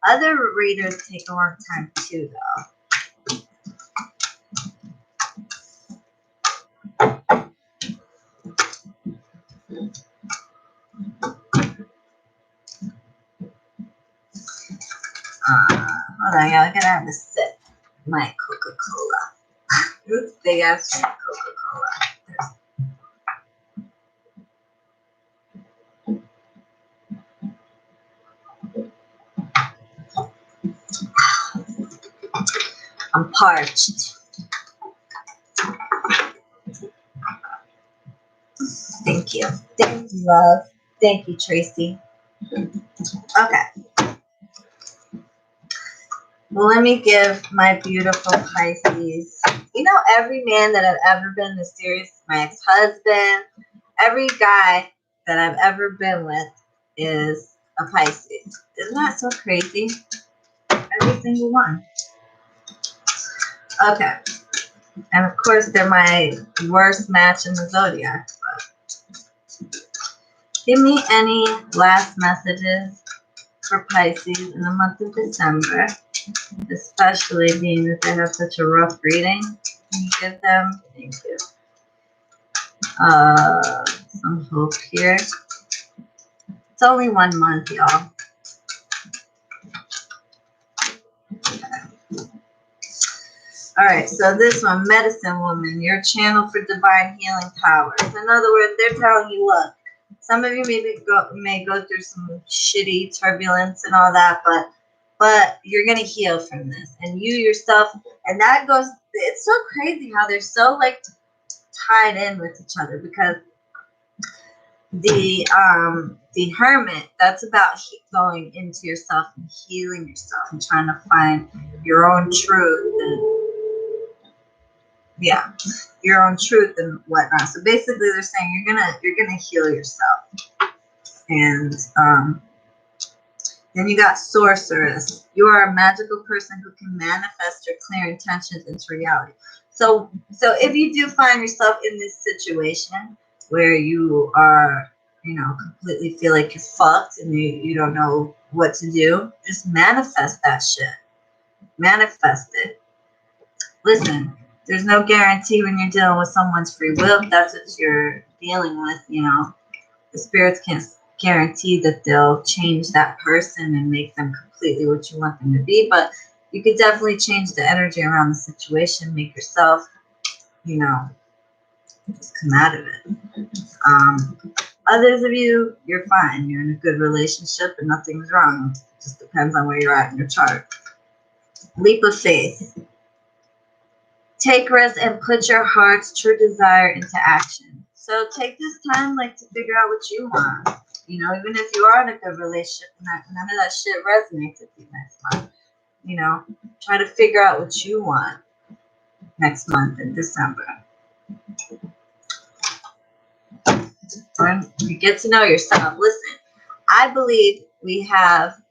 Speaker 1: Other readers take a long time too, though. Hold on, y'all. I gotta have a sip of my Coca-Cola. This big ass Coca-Cola. I'm parched. Thank you. Thank you, love. Thank you, Tracy. Okay. Well, let me give my beautiful Pisces. You know, every man that I've ever been mysterious, my ex-husband, every guy that I've ever been with is a Pisces. Isn't that so crazy? Every single one. Okay. And of course, they're my worst match in the zodiac. But give me any last messages for Pisces in the month of December, especially being that they have such a rough reading. Can you give them? Thank you. Some hope here. It's only 1 month, y'all. All right, so this one, medicine woman, your channel for divine healing powers. In other words, they're telling you, look, some of you may go through some shitty turbulence and all that, but you're gonna heal from this, and you yourself, and that goes. It's so crazy how they're so like tied in with each other, because the hermit, that's about going into yourself and healing yourself and trying to find your own truth and your own truth and whatnot. So basically they're saying you're gonna heal yourself. And then you got sorceress. You are a magical person who can manifest your clear intentions into reality. So if you do find yourself in this situation where you are, completely feel like you're fucked and you don't know what to do, just manifest that shit. Manifest it. Listen, there's no guarantee when you're dealing with someone's free will. If that's what you're dealing with, the spirits can't guarantee that they'll change that person and make them completely what you want them to be, but you could definitely change the energy around the situation, make yourself, just come out of it. Others of you, you're fine. You're in a good relationship and nothing's wrong. It just depends on where you're at in your chart. Leap of faith. Take risks and put your heart's true desire into action. So take this time, to figure out what you want. Even if you are in a good relationship and none of that shit resonates with you next month. Try to figure out what you want next month in December. You get to know yourself. Listen, I believe we have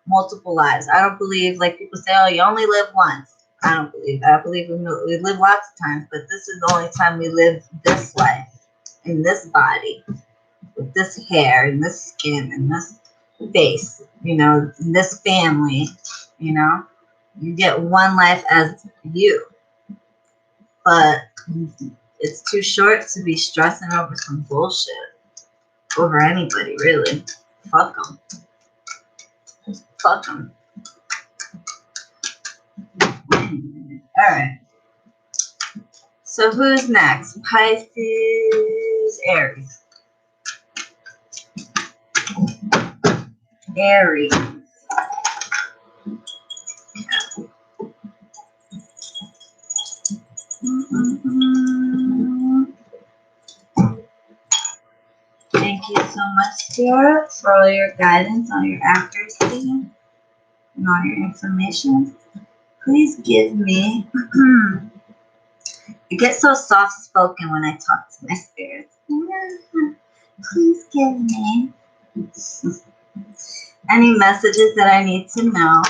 Speaker 1: multiple lives. I don't believe, like people say, oh, you only live once. I don't believe that. I believe we live lots of times, but this is the only time we live this life, in this body, with this hair, and this skin, and this face, in this family, You get one life as you. But it's too short to be stressing over some bullshit. Over anybody, really. Fuck them. Fuck them. Alright. So who's next? Pisces, Aries. Aries. Thank you so much, Spirit, for all your guidance, all your accuracy, and all your information. Please give me. I get so soft spoken when I talk to my spirits. Please give me any messages that I need to know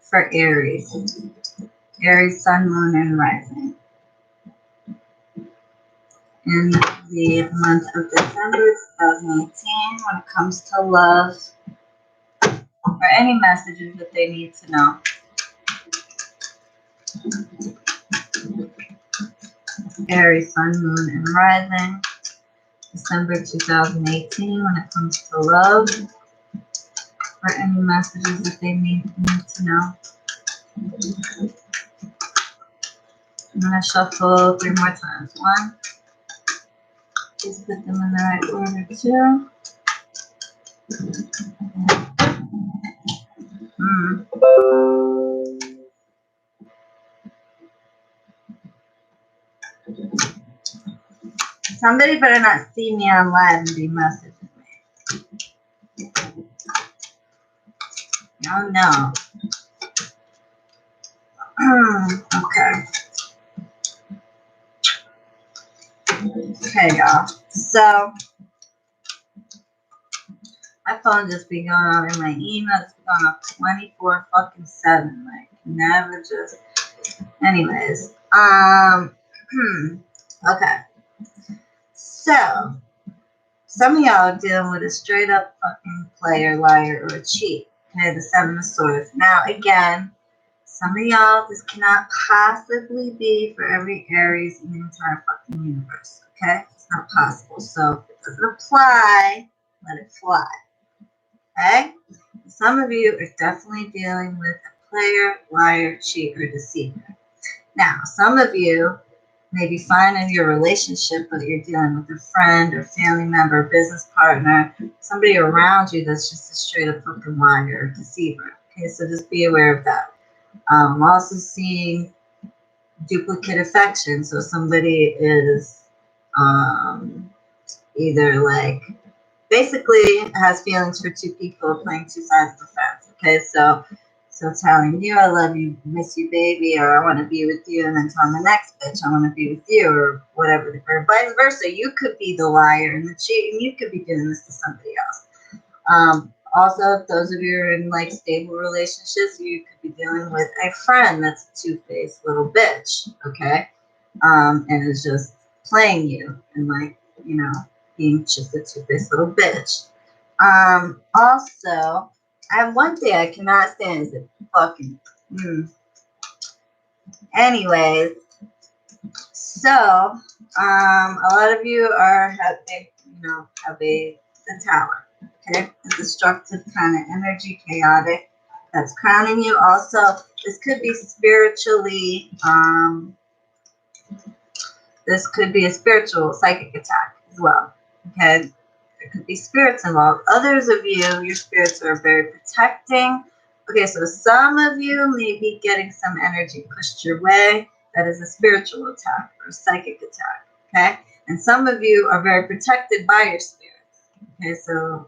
Speaker 1: for Aries. Aries, Sun, Moon, and Rising. In the month of December 2018, when it comes to love, or any messages that they need to know. Aries, Sun, Moon, and Rising. December 2018, when it comes to love, or any messages that they need to know. I'm going to shuffle 3 more times. 1. Just put them in the right order. 2. Somebody better not see me on live and be messaging me. Oh no. Okay. Okay, y'all. So my phone just be going on in my email. It's going off 24/7. Like never just. Anyways. Okay. So some of y'all are dealing with a straight up fucking player, liar, or a cheat. Okay, the 7 of Swords. Now again, some of y'all, this cannot possibly be for every Aries in the entire fucking universe. Okay? It's not possible. So if it doesn't apply, let it fly. Okay? Some of you are definitely dealing with a player, liar, cheat, or deceiver. Now, some of you may be fine in your relationship, but you're dealing with a friend or family member, business partner, somebody around you that's just a straight up fucking liar or deceiver. Okay, so just be aware of that. I'm also seeing duplicate affection. So somebody is either like basically has feelings for two people playing two sides of the fence. Okay, so telling you I love you, miss you, baby, or I want to be with you, and then telling the next bitch I want to be with you, or whatever, or vice versa. You could be the liar and the cheat, and you could be doing this to somebody else. Also, if those of you who are in like stable relationships, you could be dealing with a friend that's a two-faced little bitch, okay, and is just playing you and like being just a two-faced little bitch. Also, I have one thing I cannot stand is it fucking. Anyways, so a lot of you have the Tower. Okay, a destructive kind of energy, chaotic, that's crowning you. Also, this could be spiritually. This could be a spiritual psychic attack as well. Okay, there could be spirits involved. Others of you, your spirits are very protecting. Okay, so some of you may be getting some energy pushed your way. That is a spiritual attack or a psychic attack. Okay, and some of you are very protected by your spirits. Okay, so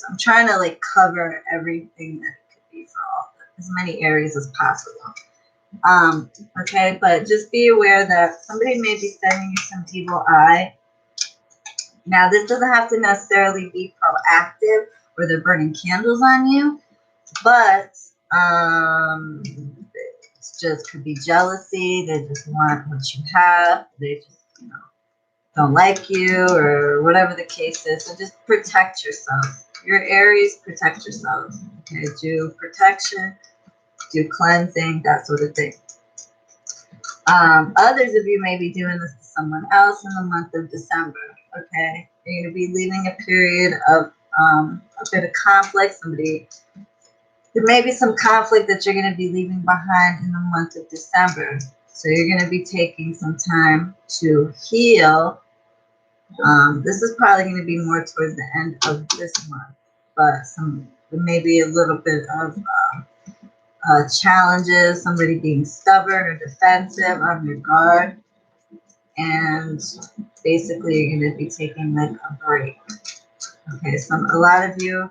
Speaker 1: I'm trying to like cover everything that it could be for all as many areas as possible. Okay, but just be aware that somebody may be sending you some evil eye. Now, this doesn't have to necessarily be proactive where they're burning candles on you, but it just could be jealousy. They just want what you have. They just, don't like you or whatever the case is. So just protect yourself. Your Aries, protect yourself. Okay, do protection, do cleansing, that sort of thing. Others of you may be doing this to someone else in the month of December. Okay, you're going to be leaving a period of a bit of conflict. There may be some conflict that you're going to be leaving behind in the month of December. So you're going to be taking some time to heal. This is probably going to be more towards the end of this month, but maybe a little bit of challenges, somebody being stubborn or defensive, on your guard, and basically you're going to be taking like a break. Okay, so a lot of you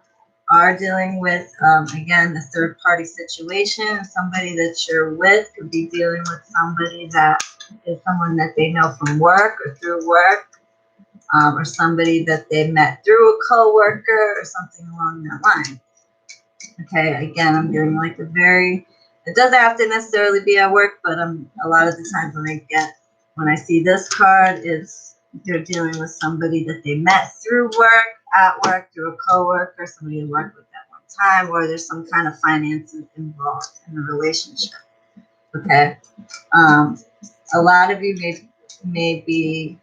Speaker 1: are dealing with, again, the third party situation. Somebody that you're with could be dealing with somebody that is someone that they know from work or through work, or somebody that they met through a coworker or something along that line. Okay, again, I'm getting like it doesn't have to necessarily be at work, but a lot of the times when I see this card, they're dealing with somebody that they met through work, at work, through a coworker, somebody you worked with at one time, or there's some kind of finances involved in the relationship. Okay, a lot of you may be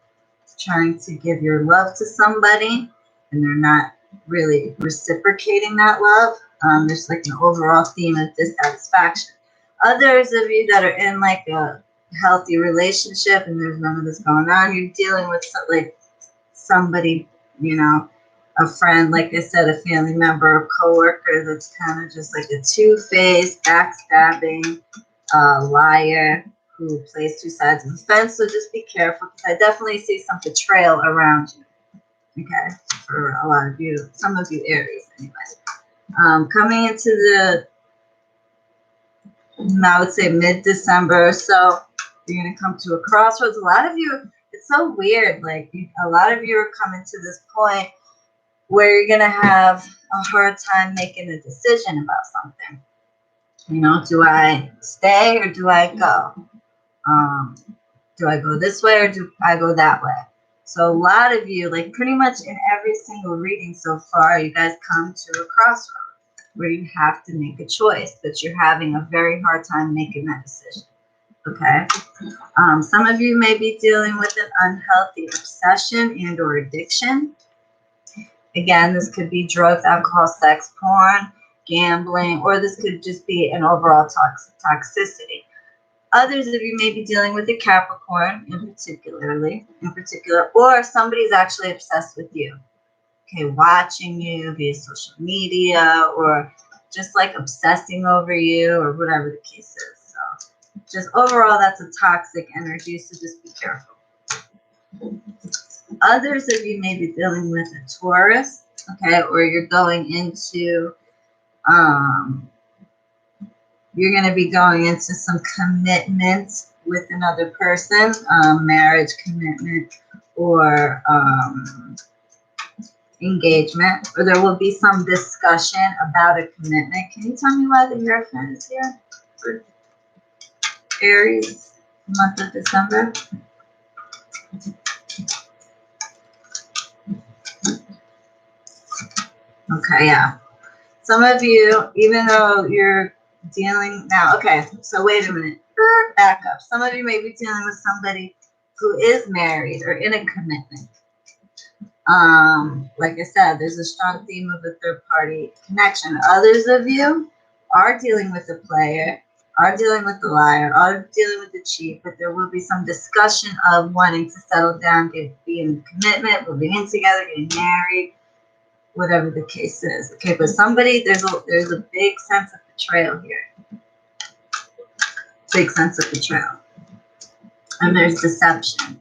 Speaker 1: trying to give your love to somebody, and they're not really reciprocating that love. There's like an overall theme of dissatisfaction. Others of you that are in like a healthy relationship and there's none of this going on, you're dealing with somebody, a friend, like I said, a family member, a coworker that's kind of just like a two-faced, backstabbing liar who plays two sides of the fence. So just be careful, because I definitely see some betrayal around you. Okay, for a lot of you, some of you Aries anyway. Coming into I would say mid-December, so you're going to come to a crossroads. A lot of you, it's so weird, like a lot of you are coming to this point where you're going to have a hard time making a decision about something. Do I stay or do I go? Do I go this way or do I go that way? So a lot of you, like pretty much in every single reading so far, you guys come to a crossroads where you have to make a choice, but you're having a very hard time making that decision. Okay. Some of you may be dealing with an unhealthy obsession and or addiction. Again, this could be drugs, alcohol, sex, porn. gambling, or this could just be an overall toxicity. Others of you may be dealing with a Capricorn in particular, or somebody's actually obsessed with you. Okay, watching you via social media, or just like obsessing over you, or whatever the case is. So just overall, that's a toxic energy, so just be careful. Others of you may be dealing with a Taurus, okay, or you're going into you're going to be going into some commitment with another person, marriage commitment, or engagement, or there will be some discussion about a commitment. Can you tell me why the Hierophant is here for Aries, month of December? Okay, yeah. Some of you, even though you're dealing now, okay, so wait a minute, back up. Some of you may be dealing with somebody who is married or in a commitment. Like I said, there's a strong theme of a third party connection. Others of you are dealing with the player, are dealing with the liar, are dealing with the cheat, but there will be some discussion of wanting to settle down, be in commitment, moving in together, getting married, whatever the case is. Okay, but somebody, there's a big sense of betrayal here. Big sense of betrayal. And there's deception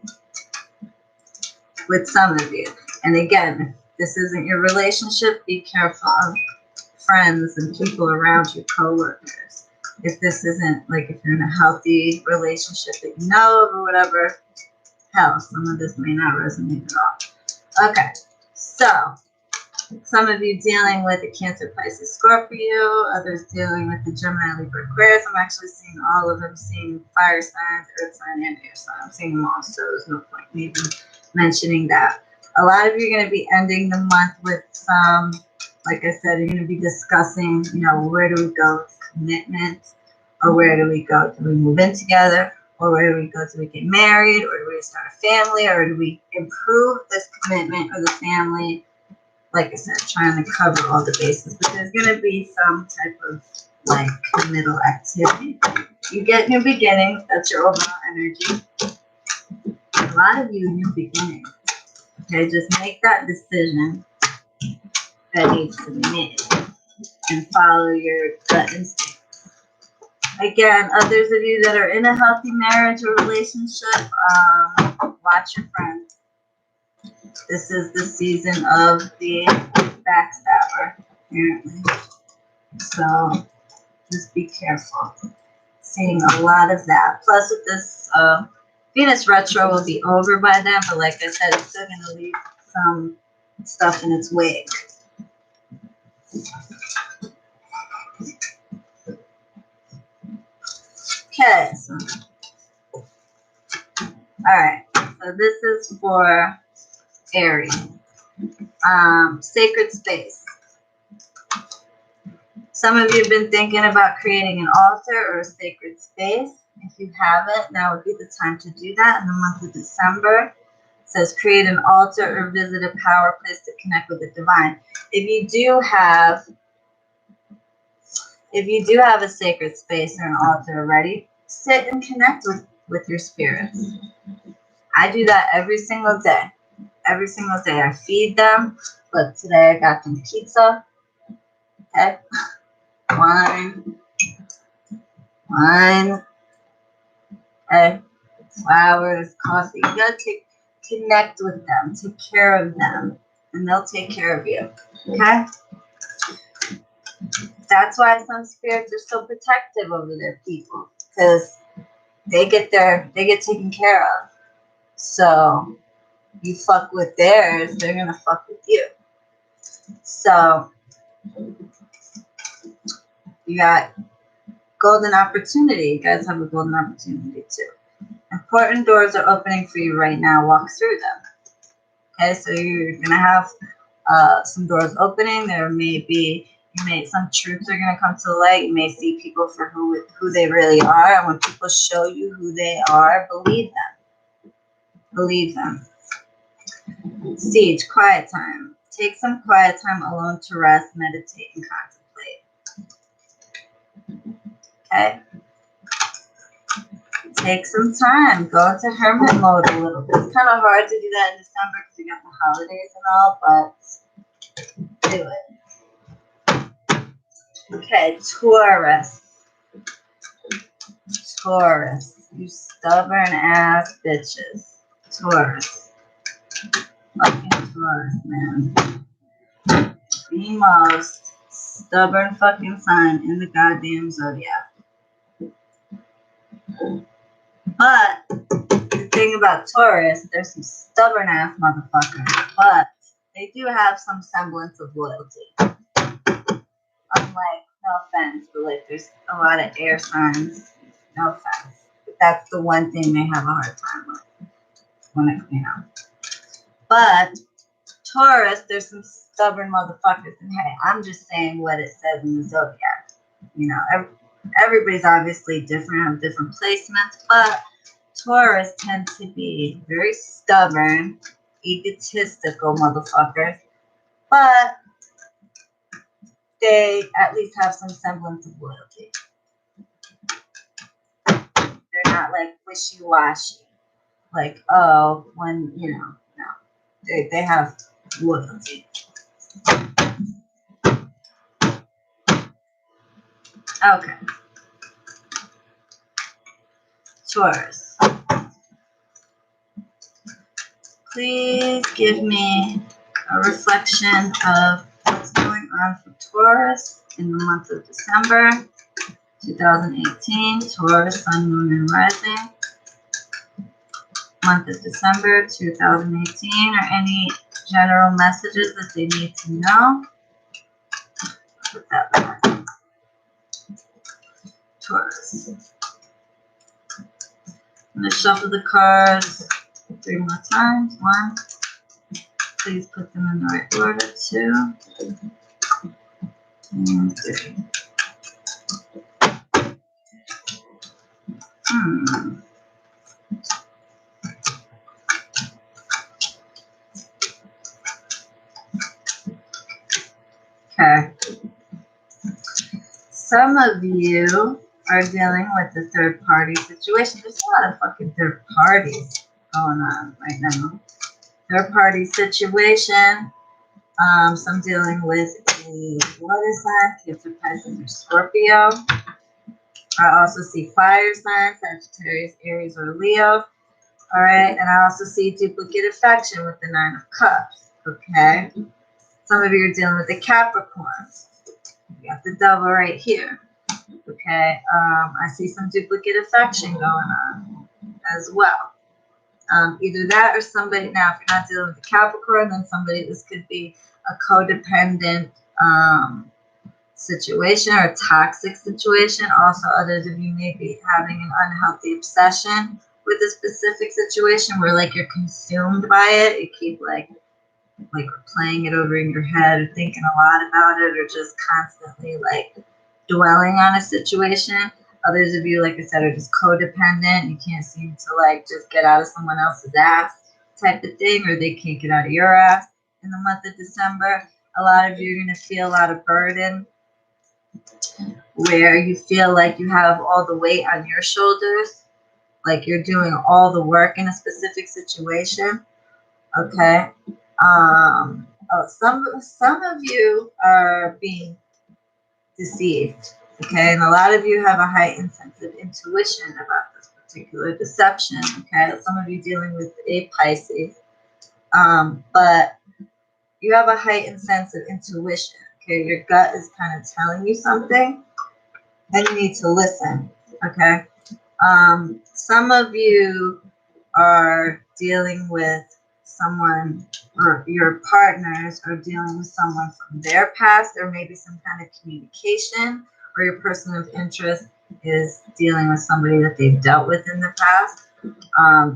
Speaker 1: with some of you. And again, if this isn't your relationship, be careful of friends and people around you, co-workers. If this isn't, like, if you're in a healthy relationship that you know of or whatever, hell, some of this may not resonate at all. Okay, so some of you dealing with a Cancer, Pisces, Scorpio, others dealing with the Gemini, Libra, Aquarius. I'm actually seeing all of them, seeing fire signs, earth sign, and air sign. I'm seeing them all, so there's no point in even mentioning that. A lot of you are going to be ending the month with some, like I said, you're going to be discussing, you know, where do we go with commitment, or where do we go? Do we move in together? Or where do we go? Do we get married? Or do we start a family? Or do we improve this commitment or the family? Like I said, trying to cover all the bases, but there's going to be some type of like committal activity. You get new beginnings. That's your overall energy. A lot of you, new beginnings. Okay, just make that decision that needs to be made and follow your gut instinct. Again, others of you that are in a healthy marriage or relationship, watch your friends. This is the season of the backstabber, apparently. So just be careful. Seeing a lot of that. Plus with this Venus retro will be over by then, but like I said, it's still going to leave some stuff in its wake. Okay. So, all right. So this is for Aries. Sacred space. Some of you have been thinking about creating an altar or a sacred space. If you haven't, now would be the time to do that in the month of December. It says create an altar or visit a power place to connect with the divine. If you do have a sacred space or an altar already, sit and connect with your spirits. I do that every single day. Every single day I feed them. Look, today I got them pizza. Okay. Wine. Okay. Flowers, coffee. You gotta connect with them, take care of them, and they'll take care of you. Okay? That's why some spirits are so protective over their people, because they get taken care of. So you fuck with theirs, they're gonna fuck with you. So you got golden opportunity. You guys have a golden opportunity too. Important doors are opening for you right now. Walk through them. Okay, so you're gonna have some doors opening. There may be, some truths are gonna come to the light. You may see people for who they really are, and when people show you who they are, believe them. Believe them. Siege, quiet time. Take some quiet time alone to rest, meditate, and contemplate. Okay? Take some time. Go into hermit mode a little bit. It's kind of hard to do that in December because you got the holidays and all, but do it. Okay, Taurus. Taurus. You stubborn ass bitches. Taurus. Fucking Taurus, man. The most stubborn fucking sign in the goddamn zodiac. But the thing about Taurus, there's some stubborn ass motherfuckers, but they do have some semblance of loyalty. Unlike, no offense, but like there's a lot of air signs. No offense. But that's the one thing they have a hard time with. When it, you know. But Taurus, there's some stubborn motherfuckers. And hey, I'm just saying what it says in the zodiac. You know, everybody's obviously different, have different placements, but Taurus tend to be very stubborn, egotistical motherfuckers, but they at least have some semblance of loyalty. They're not like wishy-washy. Like, oh, when, you know, no. They have loyalty. Okay. Taurus. Please give me a reflection of what's going on for Taurus in the month of December 2018. Taurus, Sun, Moon, and Rising. Month of December 2018, or any general messages that they need to know. Put that back. Taurus. I'm going to shuffle the cards 3 more times. 1. Please put them in the right order. 2. And 3. Okay. Some of you are dealing with the third party situation. There's a lot of fucking third parties going on right now. Third party situation. Some dealing with a water sign, Cancer, Pisces, or Scorpio. I also see fire signs, Sagittarius, Aries, or Leo. All right, and I also see duplicate affection with the 9 of Cups. Okay. Some of you are dealing with the Capricorn. You got the double right here. Okay. I see some duplicate affection going on as well. Either that or somebody, now if you're not dealing with the Capricorn, then somebody, this could be a codependent situation or a toxic situation. Also, others of you may be having an unhealthy obsession with a specific situation where like you're consumed by it. You keep like playing it over in your head or thinking a lot about it, or just constantly like dwelling on a situation. Others of you, like I said, are just codependent. You can't seem to like just get out of someone else's ass type of thing, or they can't get out of your ass in the month of December. A lot of you are going to feel a lot of burden where you feel like you have all the weight on your shoulders, like you're doing all the work in a specific situation. Okay. Some of you are being deceived. Okay, and a lot of you have a heightened sense of intuition about this particular deception. Okay, some of you dealing with a Pisces, but you have a heightened sense of intuition. Okay, your gut is kind of telling you something, and you need to listen. Okay, some of you are dealing with someone, or your partners are dealing with someone from their past. There may be some kind of communication, or your person of interest is dealing with somebody that they've dealt with in the past.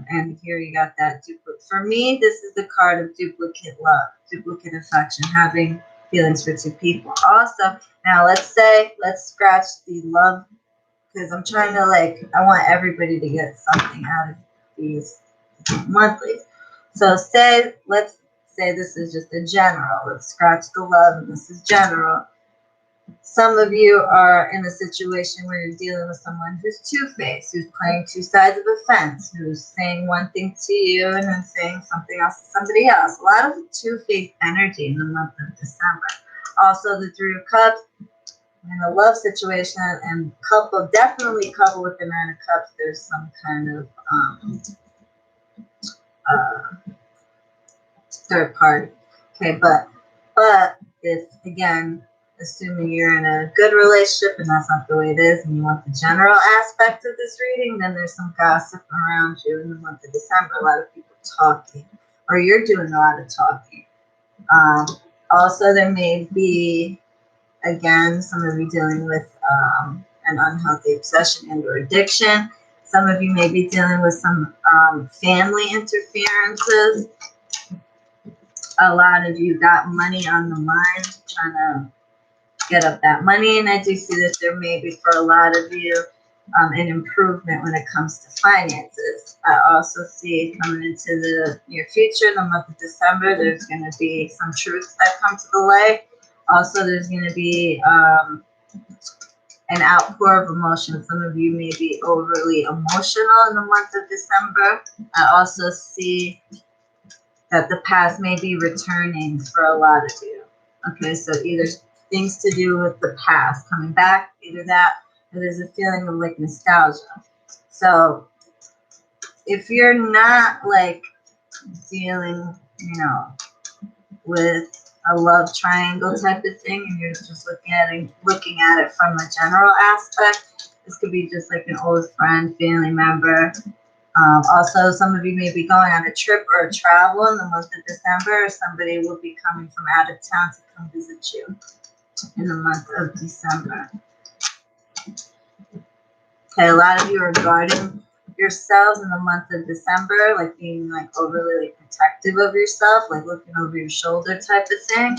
Speaker 1: And here you got that duplicate. For me, this is the card of duplicate love, duplicate affection, having feelings for 2 people. Also, now let's scratch the love, because I'm trying to I want everybody to get something out of these monthlies. So let's say this is just a general. Let's scratch the love, and this is general. Some of you are in a situation where you're dealing with someone who's two-faced, who's playing two sides of a fence, who's saying one thing to you and then saying something else to somebody else. A lot of two-faced energy in the month of December. Also, the Three of Cups in a love situation, and definitely couple with the Nine of Cups. There's some kind of third party. Okay, but if, again, assuming you're in a good relationship and that's not the way it is, and you want the general aspect of this reading, then there's some gossip around you in the month of December. A lot of people talking, or you're doing a lot of talking. Also, there may be, again, some of you dealing with an unhealthy obsession and or addiction. Some of you may be dealing with some family interferences. A lot of you got money on the mind, trying to get up that money. And I do see that there may be, for a lot of you, an improvement when it comes to finances. I also see coming into the near future, the month of December, there's going to be some truths that come to the light. Also, there's going to be an outpour of emotion. Some of you may be overly emotional in the month of December. I also see that the past may be returning for a lot of you. Okay, so either things to do with the past coming back, either that, or there's a feeling of like nostalgia. So if you're not like dealing, with a love triangle type of thing, and you're just looking at it from a general aspect, this could be just like an old friend, family member. Also, some of you may be going on a trip or a travel in the month of December, or somebody will be coming from out of town to come visit you in the month of December. Okay, a lot of you are guarding yourselves in the month of December, like being like overly like protective of yourself, like looking over your shoulder type of thing.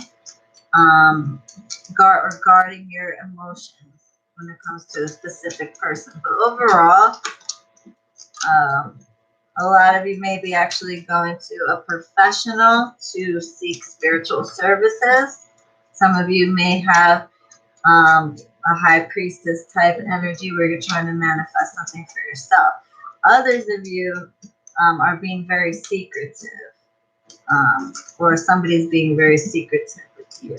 Speaker 1: Guarding your emotions when it comes to a specific person. But overall, a lot of you may be actually going to a professional to seek spiritual services. Some of you may have a high priestess type energy where you're trying to manifest something for yourself. Others of you are being very secretive, or somebody's being very secretive with you.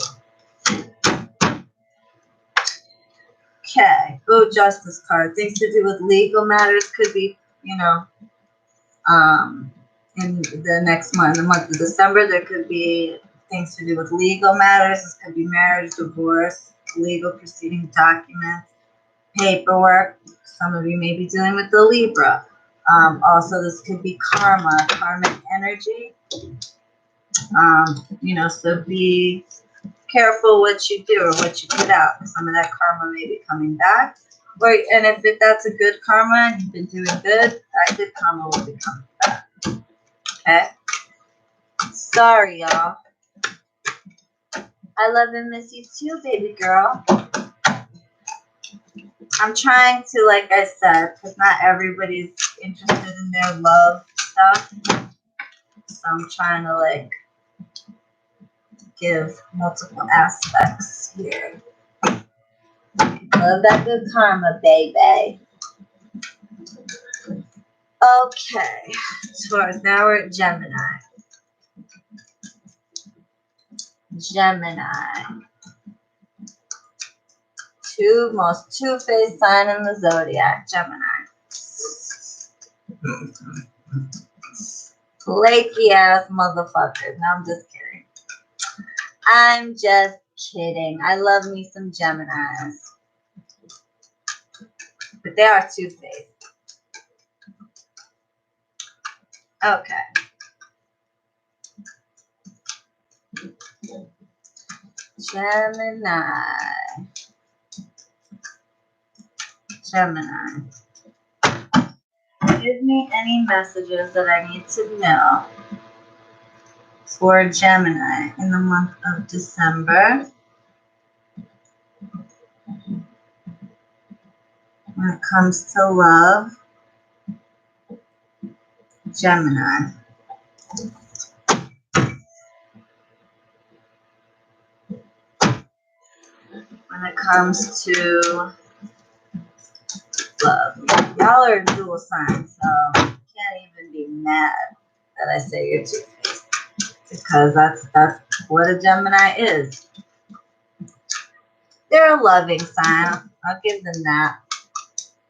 Speaker 1: Okay. Oh, Justice card. Things to do with legal matters could be, in the next month, the month of December, there could be things to do with legal matters. This could be marriage, divorce, legal proceeding documents, paperwork. Some of you may be dealing with the Libra. Also, this could be karmic energy. So be careful what you do or what you put out. Some of that karma may be coming back. And if that's a good karma and you've been doing good, that good karma will be coming back. Okay? Sorry, y'all. I love and miss you too, baby girl. I'm trying to, like I said, because not everybody's interested in their love stuff. So I'm trying to, like, give multiple aspects here. Love that good karma, baby. Okay. Taurus, now we're at Gemini. Most two-faced sign in the zodiac, Gemini. Flaky ass motherfuckers. No, I'm just kidding. I'm just kidding. I love me some Geminis. But they are two-faced. Okay. Gemini. Give me any messages that I need to know for Gemini in the month of December. When it comes to love, Gemini. When it comes to love. Y'all are dual signs, so you can't even be mad that I say you're two-faced, because that's what a Gemini is. They're a loving sign. I'll give them that.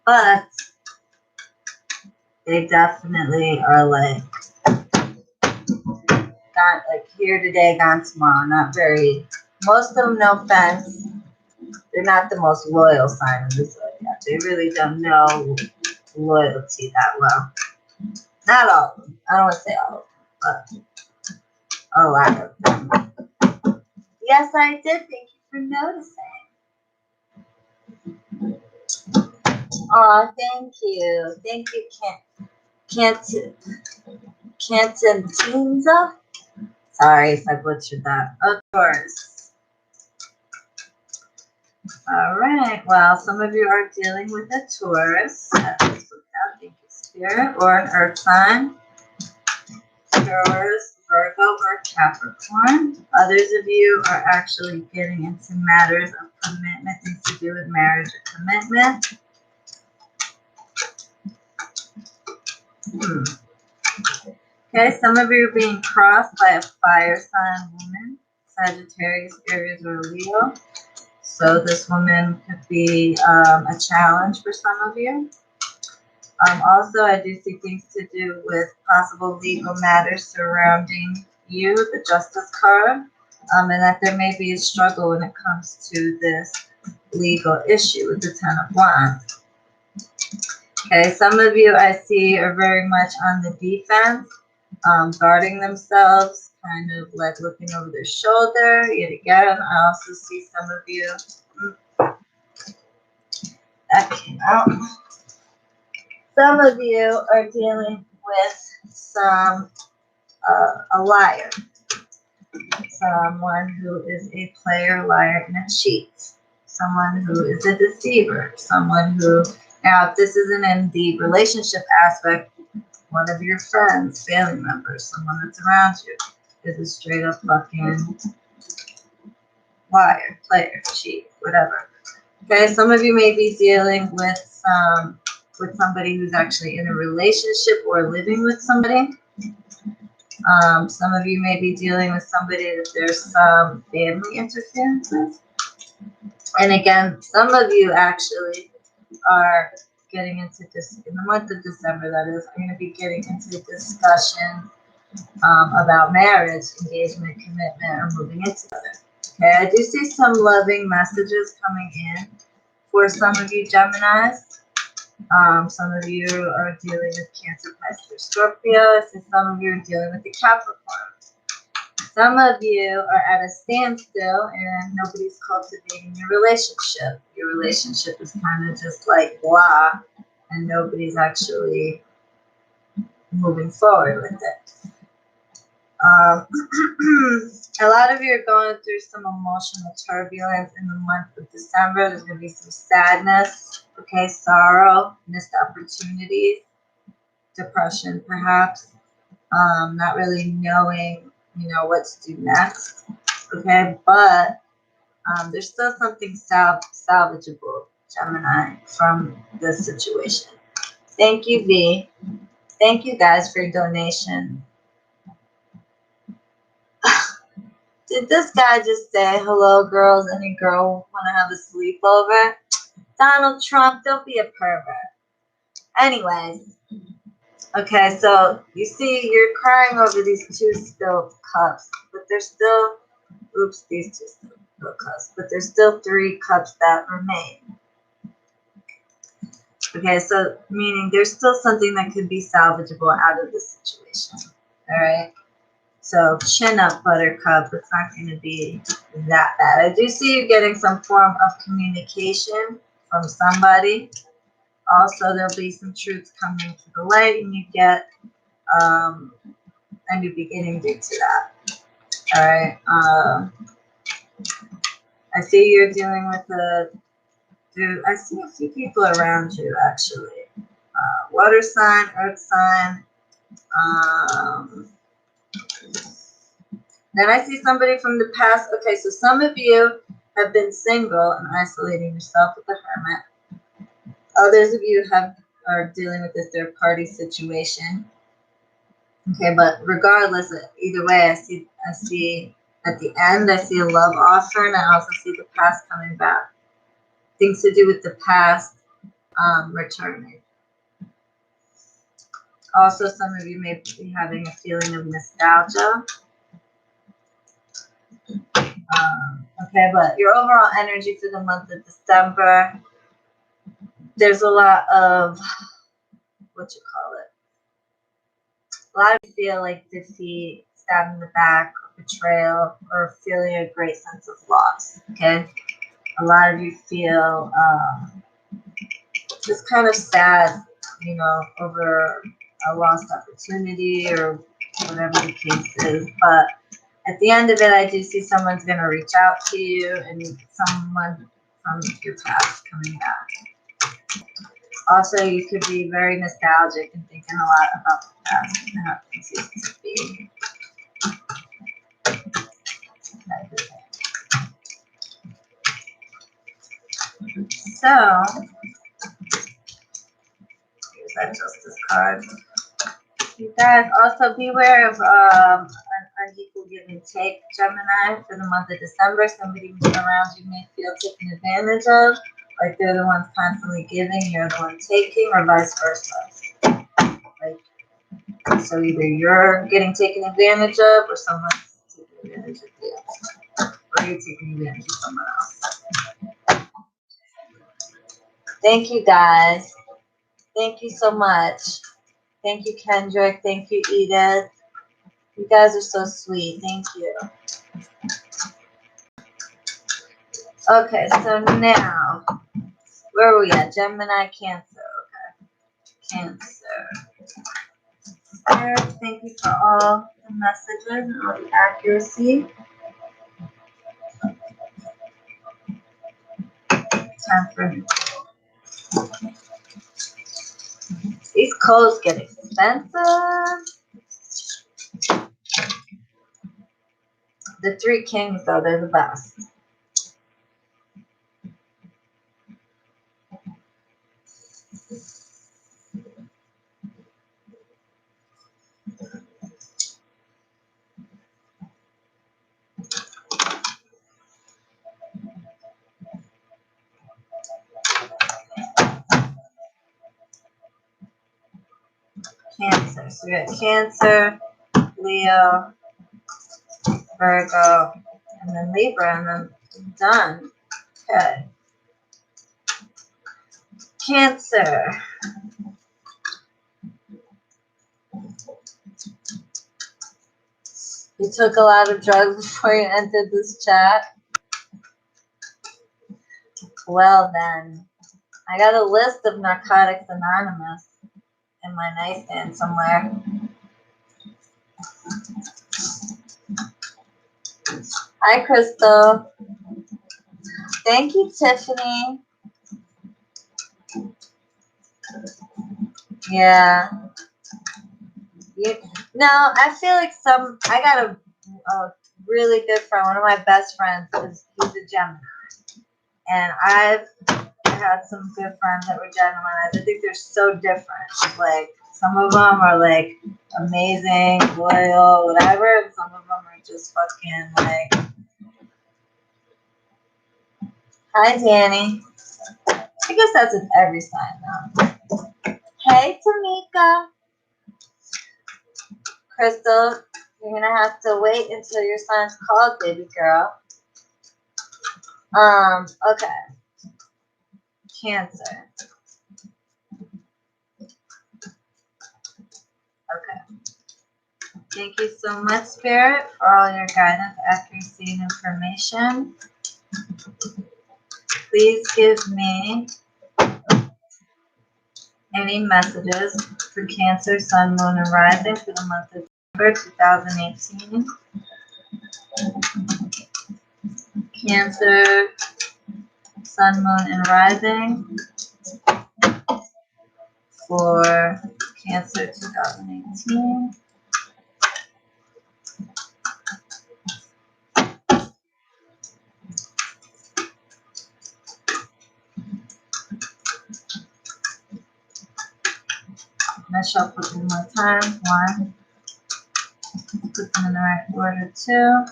Speaker 1: But they definitely are like here today, gone tomorrow. Not very. Most of them, no offense, they're not the most loyal sign in the zodiac. They really don't know loyalty that well. Not all of them. I don't want to say all of them, but a lot of them. Yes, I did. Thank you for noticing. Aw, thank you. Thank you, Cantinza. Sorry if I butchered that. Of course. All right. Well, some of you are dealing with a Taurus. Thank you, Spirit, or an Earth sign. Taurus, Virgo, or Capricorn. Others of you are actually getting into matters of commitment, things to do with marriage or commitment. Okay, some of you are being crossed by a fire sign woman, Sagittarius, Aries, or Leo. So this woman could be a challenge for some of you. Also, I do see things to do with possible legal matters surrounding you, the Justice card, and that there may be a struggle when it comes to this legal issue with the Ten of Wands. Okay, some of you I see are very much on the defense, guarding themselves, kind of like looking over their shoulder. Yet again, I also see some of you, that came out. Some of you are dealing with a liar, someone who is a player, liar, and a cheat, someone who is a deceiver, someone who, now if this isn't in the relationship aspect, one of your friends, family members, someone that's around you is a straight up fucking liar, player, cheat, whatever. Okay, some of you may be dealing with somebody who's actually in a relationship or living with somebody. Some of you may be dealing with somebody that there's some family interference with. And again, some of you actually are getting into this, in the month of December, that is, are going to be getting into discussion about marriage, engagement, commitment, or moving in together. Okay, I do see some loving messages coming in for some of you Geminis. Some of you are dealing with Cancer, Pisces, or Scorpio. So some of you are dealing with the Capricorn. Some of you are at a standstill and nobody's cultivating your relationship. Your relationship is kind of just like blah, and nobody's actually moving forward with it. A lot of you are going through some emotional turbulence in the month of December. There's going to be some sadness, okay, sorrow, missed opportunities, depression perhaps, not really knowing, what to do next, okay, but there's still something salvageable, Gemini, from this situation. Thank you, V. Thank you guys for your donation. Did this guy just say, hello, girls? Any girl want to have a sleepover? Donald Trump, don't be a pervert. Anyways. Okay, so you see, you're crying over these two spilled cups, but there's still, these two spilled cups, but there's still 3 cups that remain. Okay, so meaning there's still something that could be salvageable out of this situation. All right. So chin up, buttercup. It's not going to be that bad. I do see you getting some form of communication from somebody. Also, there'll be some truths coming to the light, and you get a new beginning due to that. All right. I see you're dealing with I see a few people around you, actually. Water sign, earth sign. Then I see somebody from the past. Okay, so some of you have been single and isolating yourself with the Hermit. Others of you are dealing with this third party situation. Okay, but regardless, either way, I see at the end, I see a love offer, and I also see the past coming back. Things to do with the past returning. Also, some of you may be having a feeling of nostalgia. Okay, but your overall energy for the month of December, there's a lot of, what you call it? A lot of you feel like defeat, stabbed in the back, betrayal, or feeling a great sense of loss. Okay, a lot of you feel just kind of sad, you know, over a lost opportunity or whatever the case is. But at the end of it, I do see someone's going to reach out to you and someone from your past coming back. Also, you could be very nostalgic and thinking a lot about the past and how things used to be. So, here's that Justice card. You guys also beware of an unequal give and take, Gemini, for the month of December. Somebody around you may feel taken advantage of, like they're the ones constantly giving, you're the one taking, or vice versa. Like, so either you're getting taken advantage of, or someone's taking advantage of you, or you're taking advantage of someone else. Thank you, guys. Thank you so much. Thank you, Kendrick. Thank you, Edith. You guys are so sweet. Thank you. Okay, so now, where are we at? Gemini, Cancer. Okay. Cancer. Spirit, thank you for all the messages and all the accuracy. Time for these codes get expensive. The 3 Kings, though, they're the best. Cancer. So we got Cancer, Leo, Virgo, and then Libra, and then done. Okay. Cancer. You took a lot of drugs before you entered this chat? Well then, I got a list of Narcotics Anonymous in my nightstand somewhere. Hi, Crystal. Thank you, Tiffany. Yeah. No, I feel like I got a really good friend. One of my best friends he's a Gemini. And I've had some good friends that were Geminis. I think they're so different. Like, some of them are like amazing, loyal, whatever, and some of them are just fucking like. Hi, Danny. I guess that's with every sign now. Hey, Tamika. Crystal, you're gonna have to wait until your sign's called, baby girl. Okay. Cancer. Okay. Thank you so much, Spirit, for all your guidance, accuracy, and information. Please give me any messages for Cancer, Sun, Moon, and Rising for the month of December 2018. Cancer, Sun, Moon, and Rising for Cancer 2018. gonna shuffle one more time. One. Put them in the right order. Two.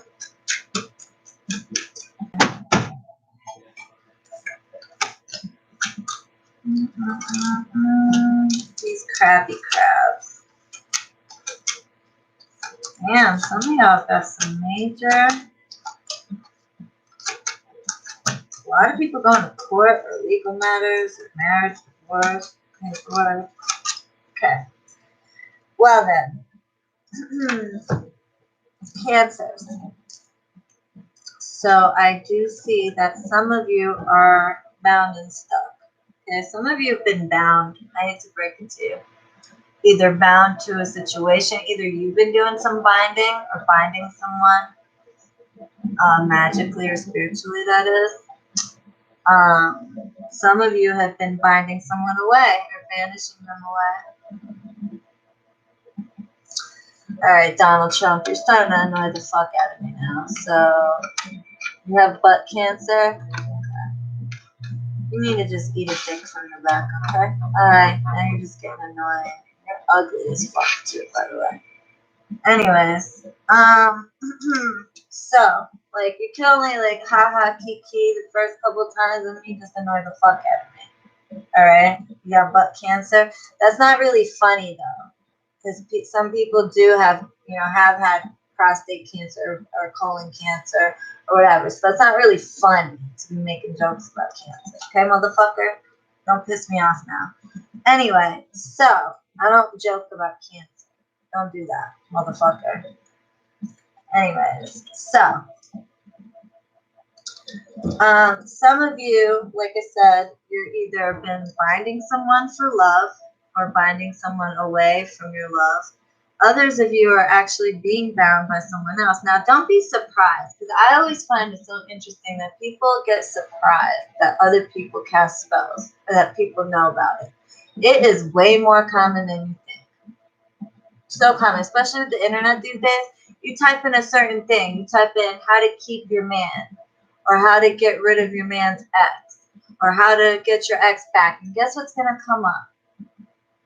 Speaker 1: These crabby crabs. Damn, some of y'all got some major. A lot of people going to court or legal matters or marriage, divorce, paperwork. Okay. Well then, Cancers. So I do see that some of you are bound and stuck. Okay, some of you have been bound. I need to break it to you. Either bound to a situation, either you've been doing some binding or binding someone, magically or spiritually, that is. Some of you have been binding someone away or banishing them away. All right, Donald Trump, you're starting to annoy the fuck out of me now. So you have butt cancer. You need to just eat a dick from the back, okay? All right, now you're just getting annoying. You're ugly as fuck too, by the way. Anyways, so like you can only like haha kiki the first couple times and then you just annoy the fuck out of me. All right, you got butt cancer. That's not really funny though, because some people do have have had prostate cancer or colon cancer or whatever. So that's not really fun to be making jokes about cancer. Okay, motherfucker, don't piss me off now. Anyway, so I don't joke about cancer. Don't do that, motherfucker. Anyways, so some of you, like I said, you're either been binding someone for love or binding someone away from your love. Others of you are actually being bound by someone else. Now, don't be surprised, because I always find it so interesting that people get surprised that other people cast spells or that people know about it. It is way more common than you think. So common, especially with the internet these days. You type in a certain thing. You type in how to keep your man, or how to get rid of your man's ex, or how to get your ex back. And guess what's going to come up?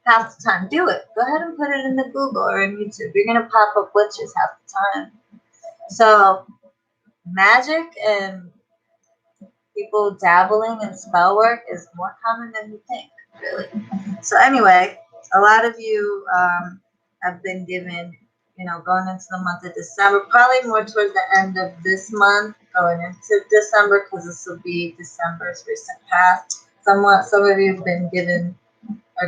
Speaker 1: Half the time. Do it. Go ahead and put it in the Google or in YouTube. You're going to pop up witches half the time. So magic and people dabbling in spell work is more common than you think, really. So anyway, a lot of you have been given, going into the month of December, probably more towards the end of this month, going into December, because this will be December's recent past. Some of you have been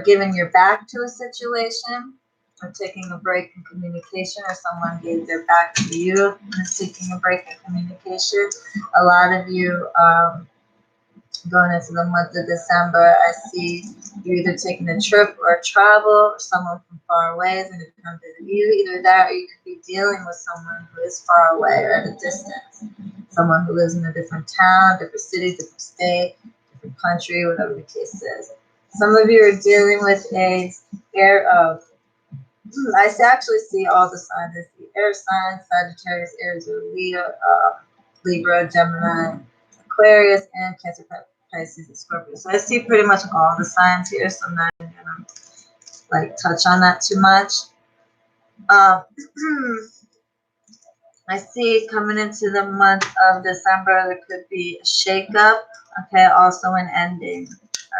Speaker 1: giving your back to a situation, or taking a break in communication, or someone gave their back to you and is taking a break in communication. A lot of you going into the month of December, I see you either taking a trip or travel, or someone from far away is going to come visit you. Either that, or you could be dealing with someone who is far away or at a distance. Someone who lives in a different town, different city, different state, different country, whatever the case is. Some of you are dealing with a air of, I actually see all the signs. I see air signs, Sagittarius, Aries, Libra, Gemini, Aquarius, and Cancer, Pisces, and Scorpio. So I see pretty much all the signs here, so I'm not even gonna touch on that too much. I see coming into the month of December, there could be a shakeup, okay, also an ending.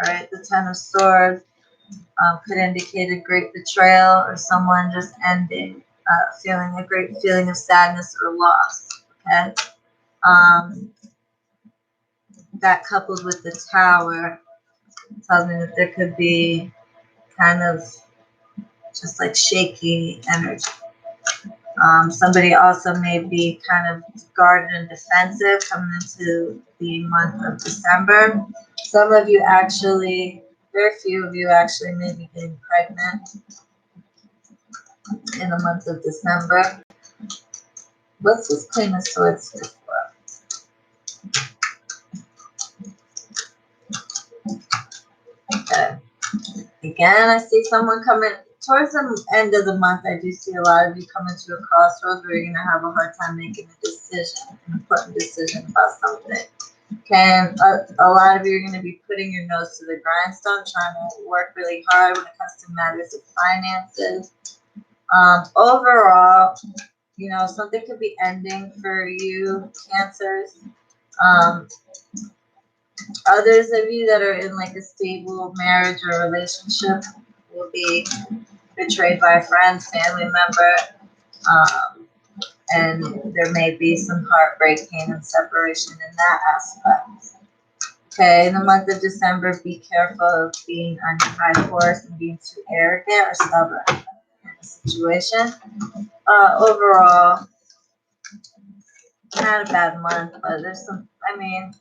Speaker 1: All right, the Ten of Swords could indicate a great betrayal or someone just ending, feeling a great feeling of sadness or loss, okay? That coupled with the Tower tells me that there could be kind of just shaky energy. Somebody also may be kind of guarded and defensive coming into the month of December. Some of you actually, very few of you actually may be getting pregnant in the month of December. What's this Queen of Swords here for? Okay. Again, I see someone coming towards the end of the month. I do see a lot of you coming to a crossroads where you're going to have a hard time making a decision, an important decision about something. Okay, and a lot of you are going to be putting your nose to the grindstone, trying to work really hard when it comes to matters of finances. Overall, you know, something could be ending for you, Cancers. Others of you that are in like a stable marriage or relationship will be betrayed by a friend, family member, and there may be some heartbreak, pain, and separation in that aspect. Okay, in the month of December, be careful of being on your high horse and being too arrogant or stubborn in a situation. Overall, not a bad month, but there's some, I mean,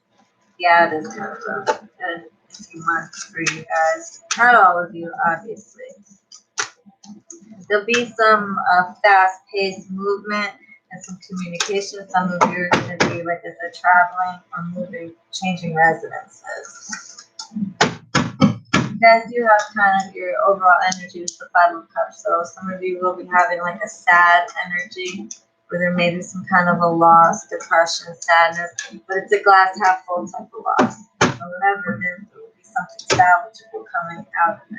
Speaker 1: yeah, it is kind of a good few months for you guys. Not all of you, obviously. There'll be some fast-paced movement and some communication. Some of you are going to be, like I said, traveling or moving, changing residences. You guys do have kind of your overall energy with the Five of Cups, so some of you will be having like a sad energy, where there may be some kind of a loss, depression, sadness, but it's a glass half full type of loss. So whatever it is, there will be something salvageable coming out of it.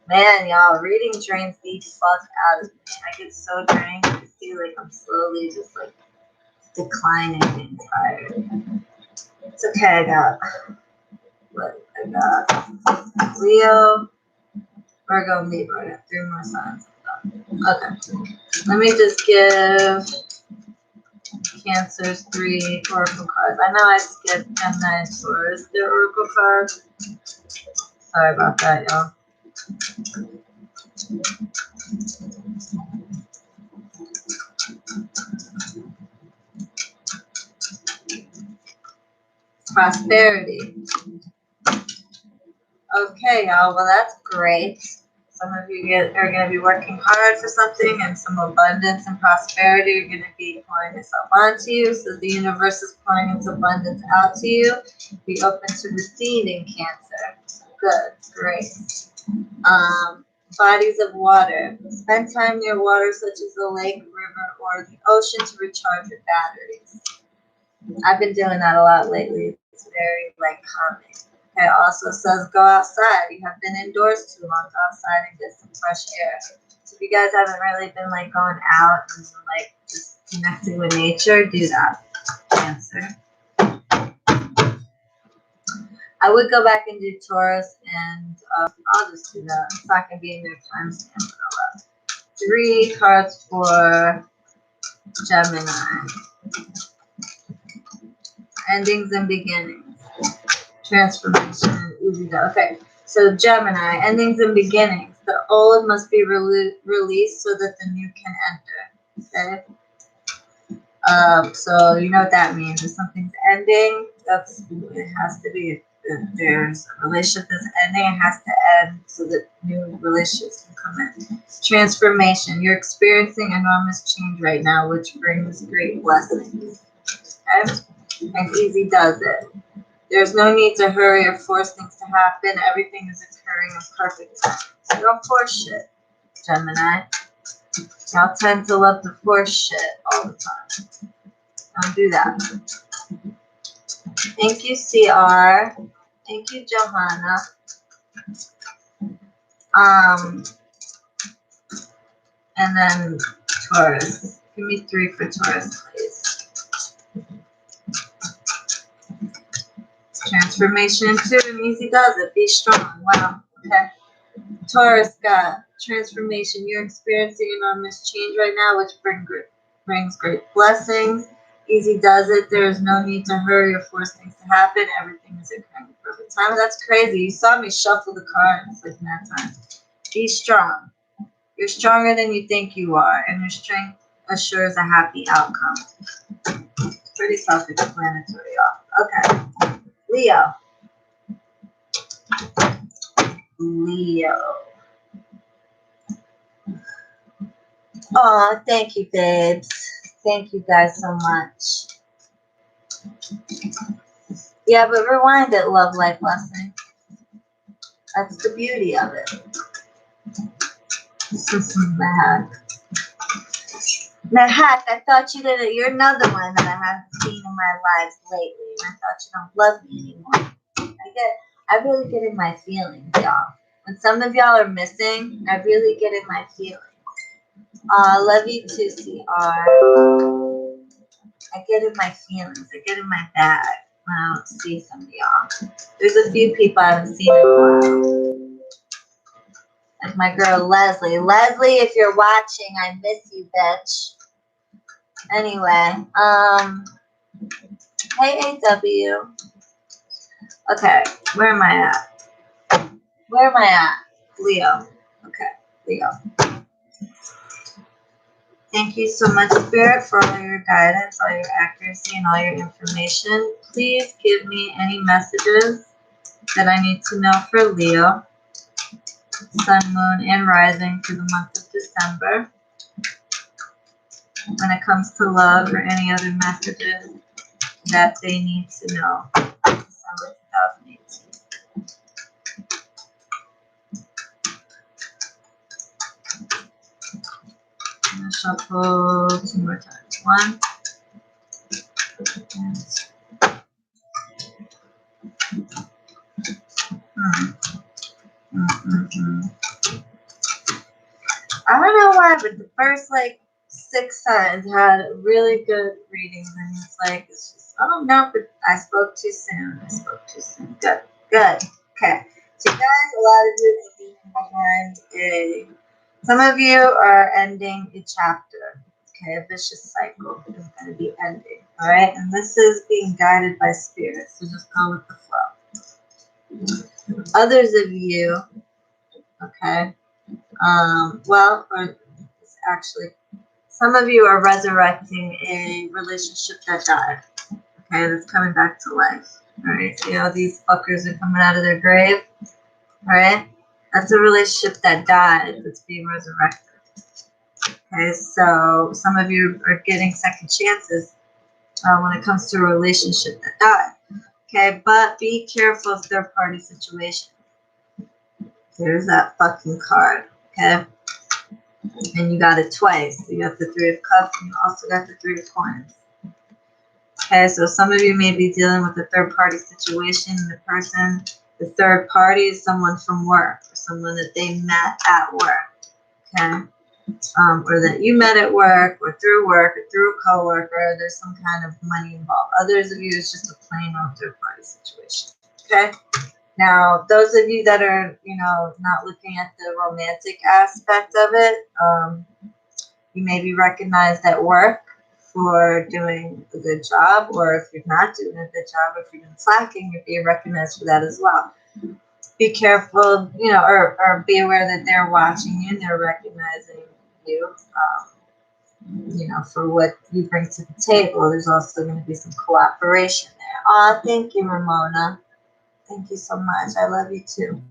Speaker 1: Man, y'all, reading drains the fuck out of me. I get so drained. I feel like I'm slowly just like declining and tired. It's okay, I got Leo, Virgo, and Libra. I got 3 more signs. Okay. Let me just give Cancers 3 oracle cards. I know I skipped Gemini and Taurus, their oracle cards. Sorry about that, y'all. Prosperity. Okay, y'all. Well, that's great. Some of you are going to be working hard for something, and some abundance and prosperity are going to be pouring itself onto you. So the universe is pouring its abundance out to you. Be open to receiving, Cancer. Good, great. Bodies of water. Spend time near water such as the lake, river, or the ocean to recharge your batteries. I've been doing that a lot lately. It's very like calming. Okay, also says go outside. You have been indoors too long. Go outside and get some fresh air. So if you guys haven't really been like going out and like just connecting with nature, do that. Cancer. I would go back and do Taurus, and I'll just do that. It's not going to be in their time stamp, but 3 cards for Gemini. Endings and beginnings. Transformation. Easy to. Okay, so Gemini, endings and beginnings. The old must be released so that the new can enter. Okay. So you know what that means. If something's ending, it has to be. If there's a relationship that's ending, it has to end so that new relationships can come in. Transformation. You're experiencing enormous change right now, which brings great blessings. Okay? And easy does it. There's no need to hurry or force things to happen. Everything is occurring in perfect time. So don't force shit, Gemini. Y'all tend to love to force shit all the time. Don't do that. Thank you, CR. Thank you, Johanna. And then Taurus. Give me 3 for Taurus, please. Transformation 2, and easy does it. Be strong. Wow. Okay. Taurus got transformation. You're experiencing enormous change right now, which brings great blessings. Easy does it. There is no need to hurry or force things to happen. Everything is occurring in perfect time. That's crazy. You saw me shuffle the cards like that time. Be strong. You're stronger than you think you are, and your strength assures a happy outcome. Pretty self-explanatory, y'all. Okay. Leo. Oh, thank you, babes. Thank you guys so much. Yeah, but rewind it, love life lesson. That's the beauty of it. Bad. Now, heck, I thought you're another one that I haven't seen in my lives lately, and I thought you don't love me anymore. I really get in my feelings, y'all. When some of y'all are missing, I really get in my feelings. Love you too, CR. I get in my feelings. I get in my bag when I don't see some of y'all. There's a few people I haven't seen in a while. Like my girl Leslie. Leslie, if you're watching, I miss you, bitch. Anyway, hey AW. Okay, where am I at? Where am I at? Leo. Okay, Leo. Thank you so much, Spirit, for all your guidance, all your accuracy, and all your information. Please give me any messages that I need to know for Leo, Sun, Moon, and Rising for the month of December. When it comes to love or any other messages that they need to know. December 2018. I'm going to shuffle 2 more times. 1. I don't know why, but the first 6 signs had really good readings, and it's just, oh no, but I spoke too soon. Good. Okay. So you guys, a lot of you are leaving behind some of you are ending a chapter. Okay, a vicious cycle is going to be ending. All right, and this is being guided by spirit, so just go with the flow. Others of you, okay, or actually, some of you are resurrecting a relationship that died. Okay, that's coming back to life. All right, see how these fuckers are coming out of their grave? All right, that's a relationship that died that's being resurrected. Okay, so some of you are getting second chances when it comes to a relationship that died. Okay, but be careful of third party situations. There's that fucking card. Okay. And you got it twice. You got the 3 of Cups and you also got the 3 of Coins. Okay, so some of you may be dealing with a third party situation. The third party is someone from work or someone that they met at work. Okay. Or that you met at work or through a coworker. There's some kind of money involved. Others of you, it's just a plain old third party situation. Okay. Now, those of you that are, not looking at the romantic aspect of it, you may be recognized at work for doing a good job, or if you're not doing a good job, if you've been slacking, you're being recognized for that as well. Be careful, or be aware that they're watching you and they're recognizing you, for what you bring to the table. There's also going to be some cooperation there. Oh, thank you, Ramona. Thank you so much. I love you too.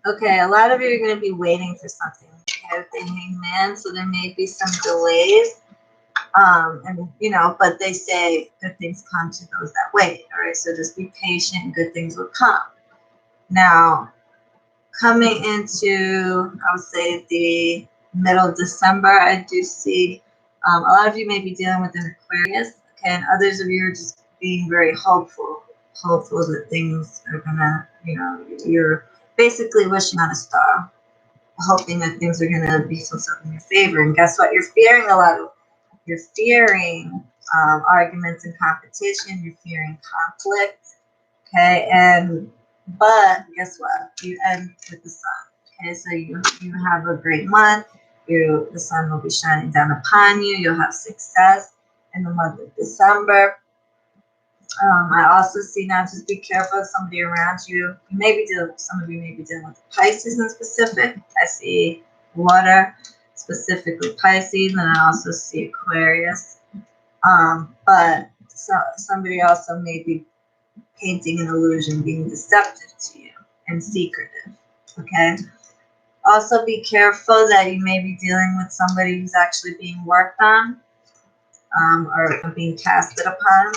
Speaker 1: Okay, a lot of you are going to be waiting for something. Okay, with the Hangman, so there may be some delays. But they say good things come to those that wait. All right, so just be patient. Good things will come. Now, coming into, I would say, the middle of December, I do see a lot of you may be dealing with an Aquarius. Okay, and others of you are just being very hopeful that things are gonna, you're basically wishing on a star, hoping that things are gonna be so in your favor. And guess what? You're fearing arguments and competition. You're fearing conflict. Okay, but guess what? You end with the sun. Okay, so you have a great month. The sun will be shining down upon you. You'll have success in the month of December. I also see now, just be careful of somebody around you. Some of you may be dealing with Pisces in specific. I see water, specifically Pisces, and I also see Aquarius. But somebody also may be painting an illusion, being deceptive to you and secretive. Okay. Also, be careful that you may be dealing with somebody who's actually being worked on, or being casted upon,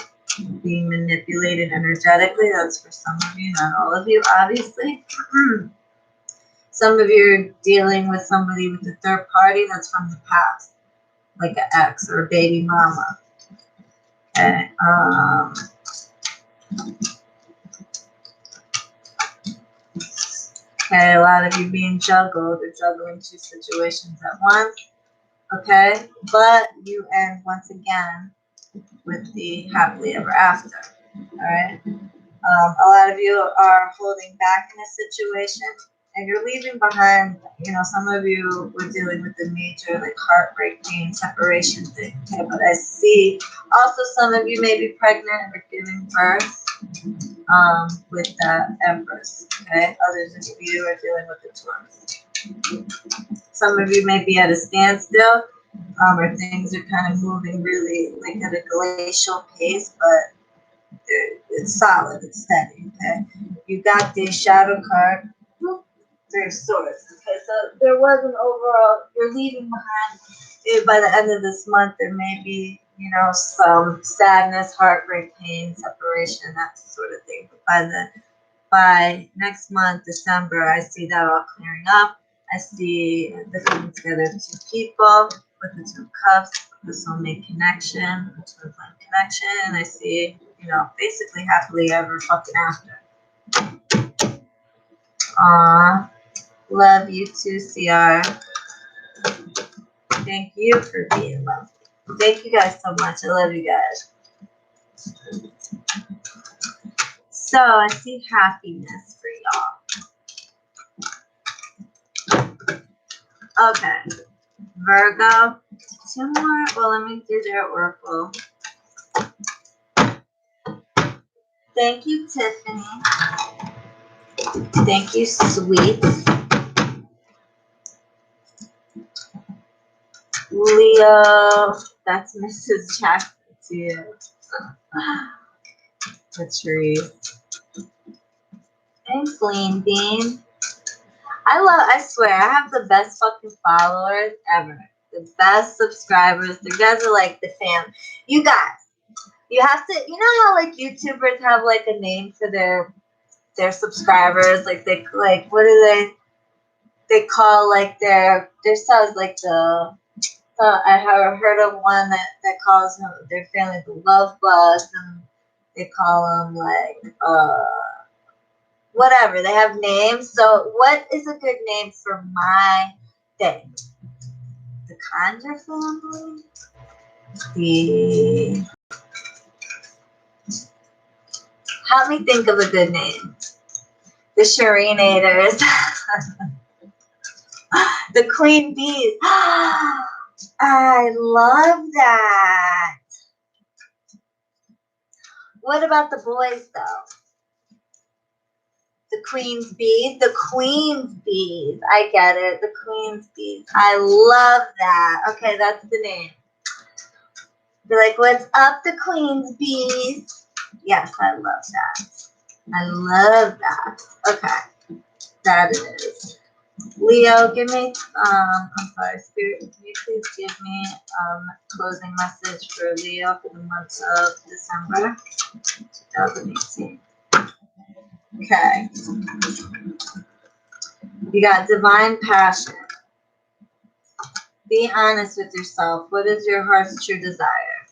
Speaker 1: being manipulated energetically. That's for some of you, not all of you, obviously. Some of you are dealing with somebody with a third party that's from the past, like an ex or a baby mama. Okay. Okay, a lot of you being juggled or juggling two situations at once. Okay, but you end once again with the happily ever after. All right. A lot of you are holding back in a situation and you're leaving behind, you know, some of you were dealing with the major like heartbreak, pain, separation thing. Okay, but I see also some of you may be pregnant or giving birth with the Empress. Okay, others of you are dealing with the Taurus. Some of you may be at a standstill or things are kind of moving really like at a glacial pace, but it's solid, it's steady, okay? You got the shadow card, Three of Swords, okay? So there was an overall, you're leaving behind, by the end of this month, there may be, you know, some sadness, heartbreak, pain, separation, that sort of thing. But by next month, December, I see that all clearing up. I see the coming together of two people with the Two of Cups, the soulmate connection, the twin flame connection, and I see, you know, basically happily ever fucking after. Love you too, CR. Thank you for being lovely. Thank you guys so much. I love you guys. So I see happiness for y'all. Okay. Virgo. Two more. Well, let me do their oracle. Thank you, Tiffany. Thank you, sweet. Leo. That's Mrs. Jackson too. Patrice. Thanks, Lean Bean. I swear, I have the best fucking followers ever. The best subscribers. You guys are like the fam. You guys, you have to, you know how like YouTubers have like a name for their subscribers? Like they, like, what do they call like their subs, like I have heard of one that calls their family the love bugs, and they call them like, whatever. They have names. So what is a good name for my thing? The Conjure family? Help me think of a good name. The Shireenators. The Queen Bees. I love that. What about the boys though? The Queen's Bees. The Queen's Bees. I get it. The Queen's Bees. I love that. Okay, that's the name. Be like, what's up, the Queen's Bees? Yes, I love that. I love that. Okay, that it is. Leo, give me, I'm sorry, Spirit, can you please give me closing message for Leo for the month of December 2018. Okay. You got divine passion. Be honest with yourself. What is your heart's true desire?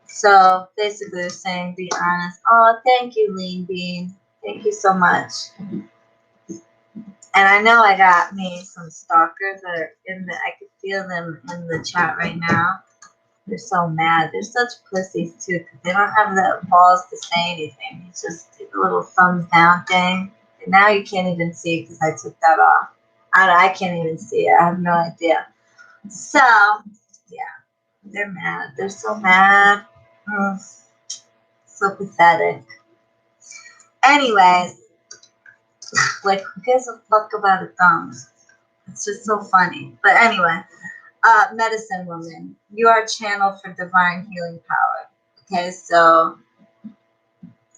Speaker 1: So basically they're saying be honest. Oh, thank you, Lean Bean. Thank you so much. And I know I got me some stalkers that are in the, I could feel them in the chat right now. They're so mad. They're such pussies too, because they don't have the balls to say anything. It's just a little thumbs down thing. And now you can't even see because I took that off. I can't even see it. I have no idea. So, yeah, they're mad. They're so mad. So pathetic. Anyways, like, who gives a fuck about a thumbs? It's just so funny. But anyway, medicine woman, you are a channel for divine healing power. Okay, so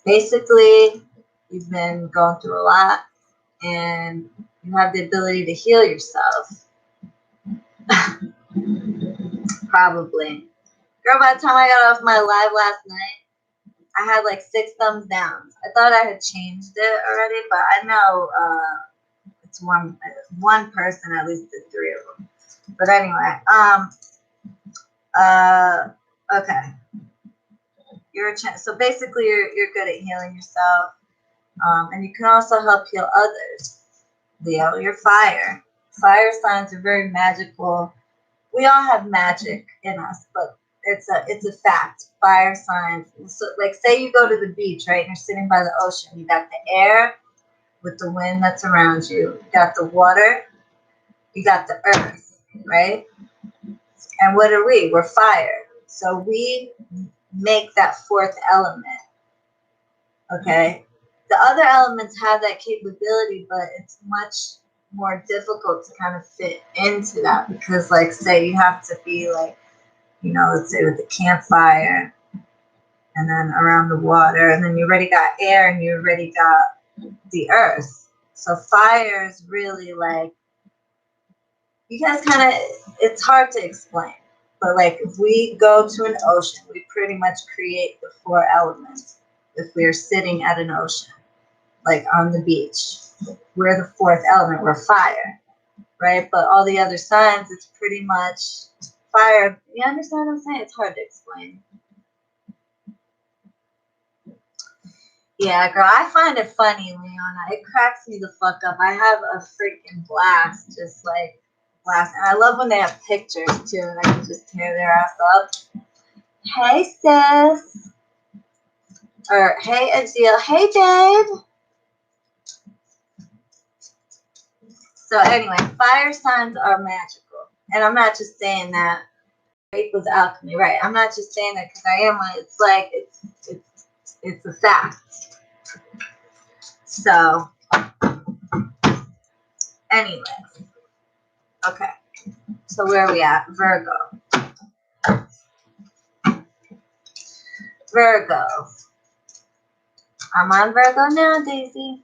Speaker 1: basically, you've been going through a lot, and you have the ability to heal yourself. Probably. Girl, by the time I got off my live last night, I had like 6 thumbs down. I thought I had changed it already, but I know it's one person at least did 3 of them. But anyway, okay. You're a so basically you're good at healing yourself, and you can also help heal others. Leo, you're fire. Fire signs are very magical. We all have magic in us, but it's a fact. Fire signs. So, like, say you go to the beach, right? And you're sitting by the ocean. You got the air with the wind that's around you. You got the water. You got the earth, right? And what are we? We're fire. So we make that 4th element. Okay. The other elements have that capability, but it's much more difficult to kind of fit into that because, like, say you have to be like, you know, let's say with the campfire and then around the water, and then you already got air and you already got the earth. So fire is really like, you guys kind of, it's hard to explain, but like if we go to an ocean, we pretty much create the 4 elements. If we're sitting at an ocean, like on the beach, we're the 4th element, we're fire, right? But all the other signs, it's pretty much fire. You understand what I'm saying? It's hard to explain. Yeah, girl, I find it funny, Leona. It cracks me the fuck up. I have a freaking blast, just like blast. And I love when they have pictures too, and I can just tear their ass up. Hey, sis. Or, hey, Adil. Hey, babe. So anyway, fire signs are magical. And I'm not just saying that equals alchemy, right? I'm not just saying that because I am one. It's like, it's a fact. So, anyway. Okay. So where are we at? Virgo. Virgo. I'm on Virgo now, Daisy.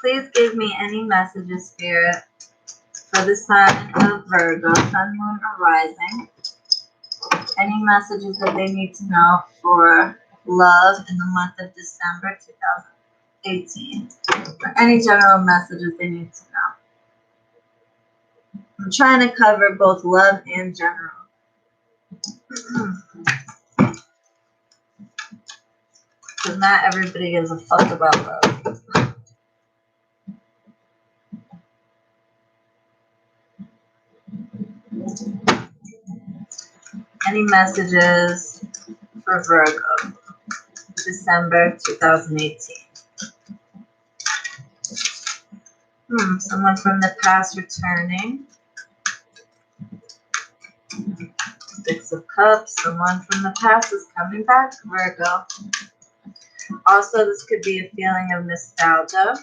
Speaker 1: Please give me any messages, Spirit, for the sign of Virgo, Sun, Moon, or Rising. Any messages that they need to know for love in the month of December 2018. Or any general messages they need to know. I'm trying to cover both love and general. Because not everybody gives a fuck about love. Any messages for Virgo, December 2018? Someone from the past returning. 6 of Cups. Someone from the past is coming back, Virgo. Also, this could be a feeling of nostalgia.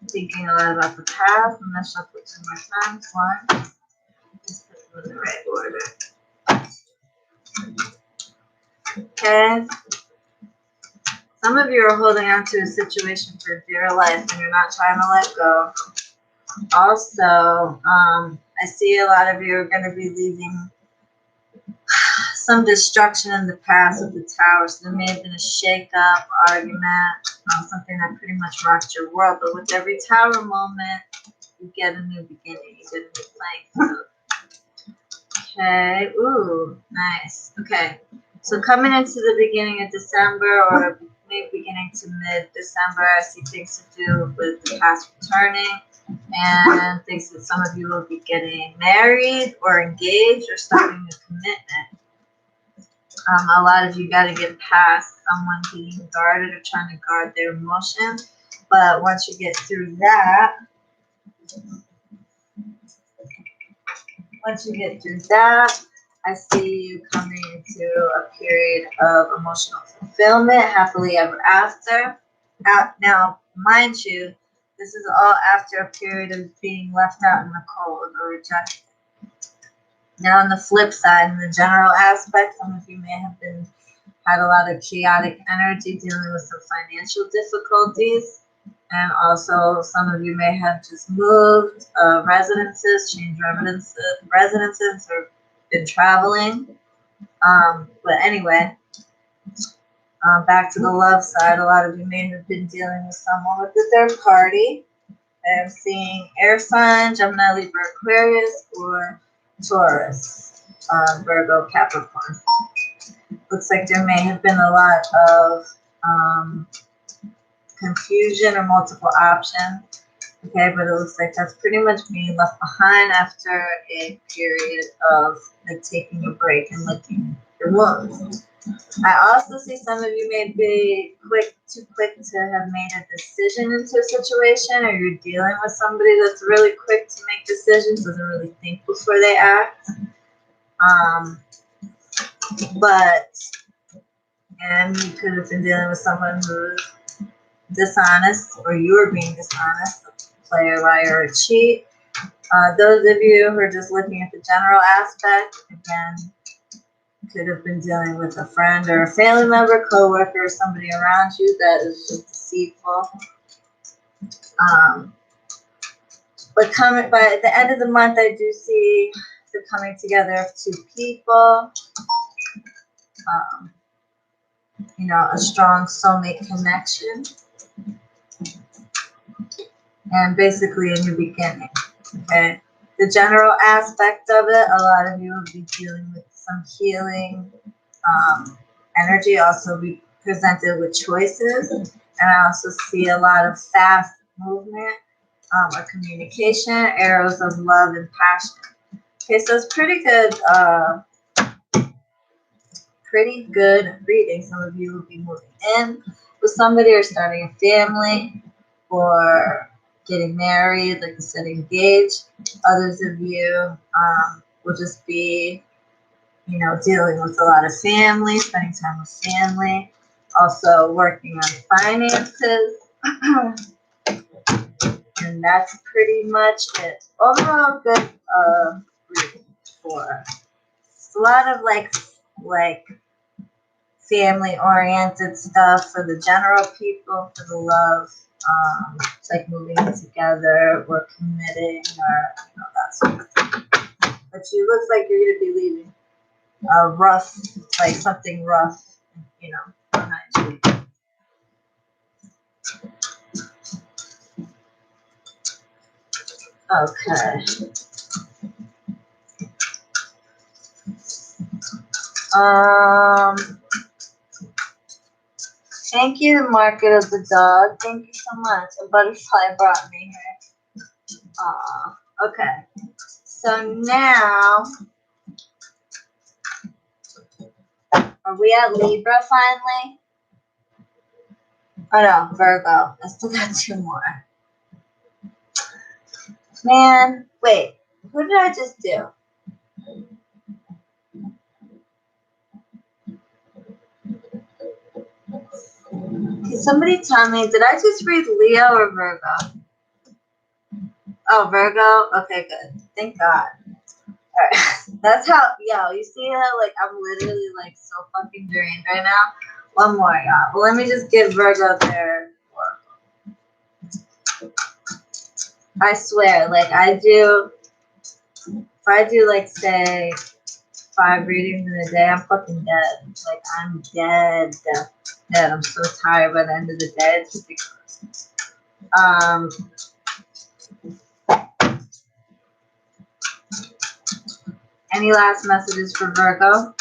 Speaker 1: Thinking a lot about the past. I'm going to shuffle 2 more times. 1. Just put them in the right order. Okay. Some of you are holding on to a situation for dear life and you're not trying to let go. Also, I see a lot of you are going to be leaving some destruction in the past with the Tower. So there may have been a shake-up, argument, something that pretty much rocked your world. But with every Tower moment, you get a new beginning. You get a new playing field. Okay. Ooh, nice. Okay. So coming into the beginning of December, or maybe beginning to mid-December, I see things to do with the past returning, and things that some of you will be getting married or engaged or starting a commitment. A lot of you got to get past someone being guarded or trying to guard their emotions. But once you get through that, I see you coming into a period of emotional fulfillment, happily ever after. Now, mind you, this is all after a period of being left out in the cold or rejected. Now, on the flip side, in the general aspect, some of you may have had a lot of chaotic energy dealing with some financial difficulties. And also, some of you may have just moved residences, changed residences, or been traveling. But anyway, back to the love side. A lot of you may have been dealing with someone with the third party. I'm seeing air sign, Gemini, Libra, Aquarius, or Taurus, Virgo, Capricorn. Looks like there may have been a lot of confusion or multiple options. Okay, but it looks like that's pretty much being left behind after a period of like taking a break and licking your wounds. I also see some of you may be too quick to have made a decision into a situation, or you're dealing with somebody that's really quick to make decisions, doesn't really think before they act. And you could have been dealing with someone who's dishonest, or you were being dishonest, a player, liar, or cheat. Those of you who are just looking at the general aspect, again, could have been dealing with a friend or a family member, co-worker, or somebody around you that is just deceitful. But coming by the end of the month, I do see the coming together of two people. A strong soulmate connection, and basically a new beginning. Okay. The general aspect of it, a lot of you will be dealing with some healing energy, also be presented with choices. And I also see a lot of fast movement or communication, arrows of love and passion. Okay, so it's pretty good reading. Some of you will be moving in with somebody or starting a family or getting married, like I said, engaged. Others of you will just be, dealing with a lot of family, spending time with family, also working on finances. And that's pretty much it. Overall, good reading for a lot of like family-oriented stuff for the general people, for the love. It's like moving together or committing or that sort of thing. But you looks like you're going to be leaving something rough, behind you. Okay. Thank you, the market of the dog. Thank you so much. A butterfly brought me here. Okay. So now, are we at Libra finally? Oh no, Virgo. I still got two more. Man, wait. Who did I just do? Can somebody tell me, did I just read Leo or Virgo? Oh, Virgo? Okay, good. Thank God. Alright. That's how, you see how, I'm literally, so fucking drained right now? One more, y'all. Well, let me just give Virgo their work. I swear, if I do, say, 5 readings in a day, I'm fucking dead. I'm dead. I'm so tired by the end of the day. It's ridiculous. Any last messages for Virgo?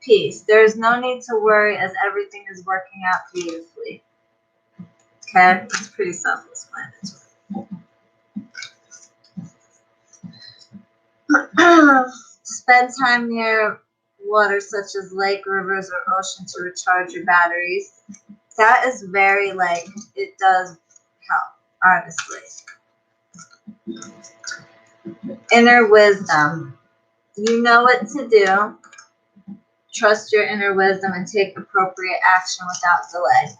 Speaker 1: Peace. There is no need to worry as everything is working out beautifully. Okay? It's pretty self-explanatory. Spend time near water such as lake, rivers, or ocean to recharge your batteries. That is very, it does help, honestly. Inner wisdom. You know what to do. Trust your inner wisdom and take appropriate action without delay.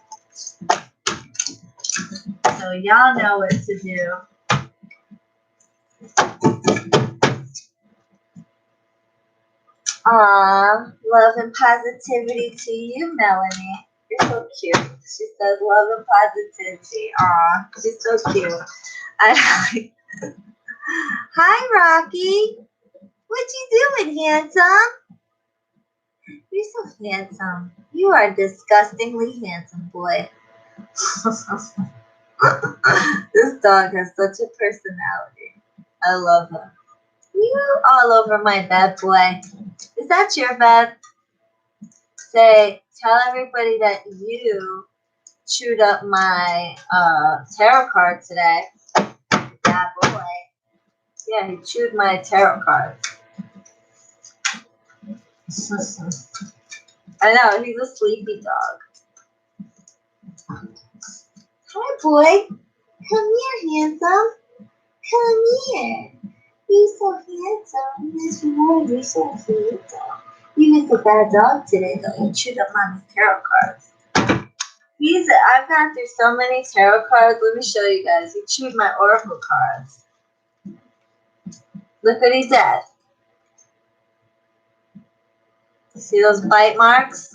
Speaker 1: So y'all know what to do. Love and positivity to you, Melanie. You're so cute. She says love and positivity. Aw, she's so cute. Hi, Rocky. What you doing, handsome? You're so handsome. You are disgustingly handsome, boy. This dog has such a personality. I love him. You all over my bed, boy. Is that your bed? Tell everybody that you chewed up my tarot card today. Yeah, boy. Yeah, he chewed my tarot card. I know, he's a sleepy dog. Hi, boy. Come here, handsome. Come here. You're so handsome. Yes, you're so handsome. You was a bad dog today, though. You chewed up my tarot cards. I've gone through so many tarot cards. Let me show you guys. He chewed my oracle cards. Look what he did. See those bite marks?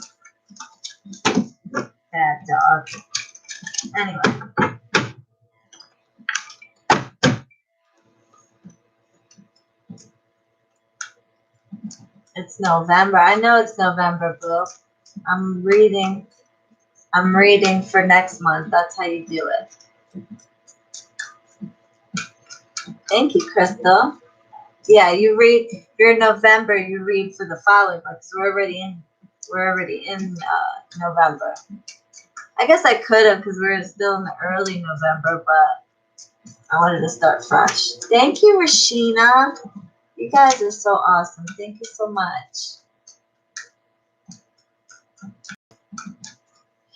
Speaker 1: Bad dog. Anyway. It's November. I know it's November, boo. I'm reading for next month. That's how you do it. Thank you, Crystal. Yeah, you're in November, you read for the following month. So we're already in November. I guess I could have because we're still in the early November, but I wanted to start fresh. Thank you, Rashina. You guys are so awesome. Thank you so much.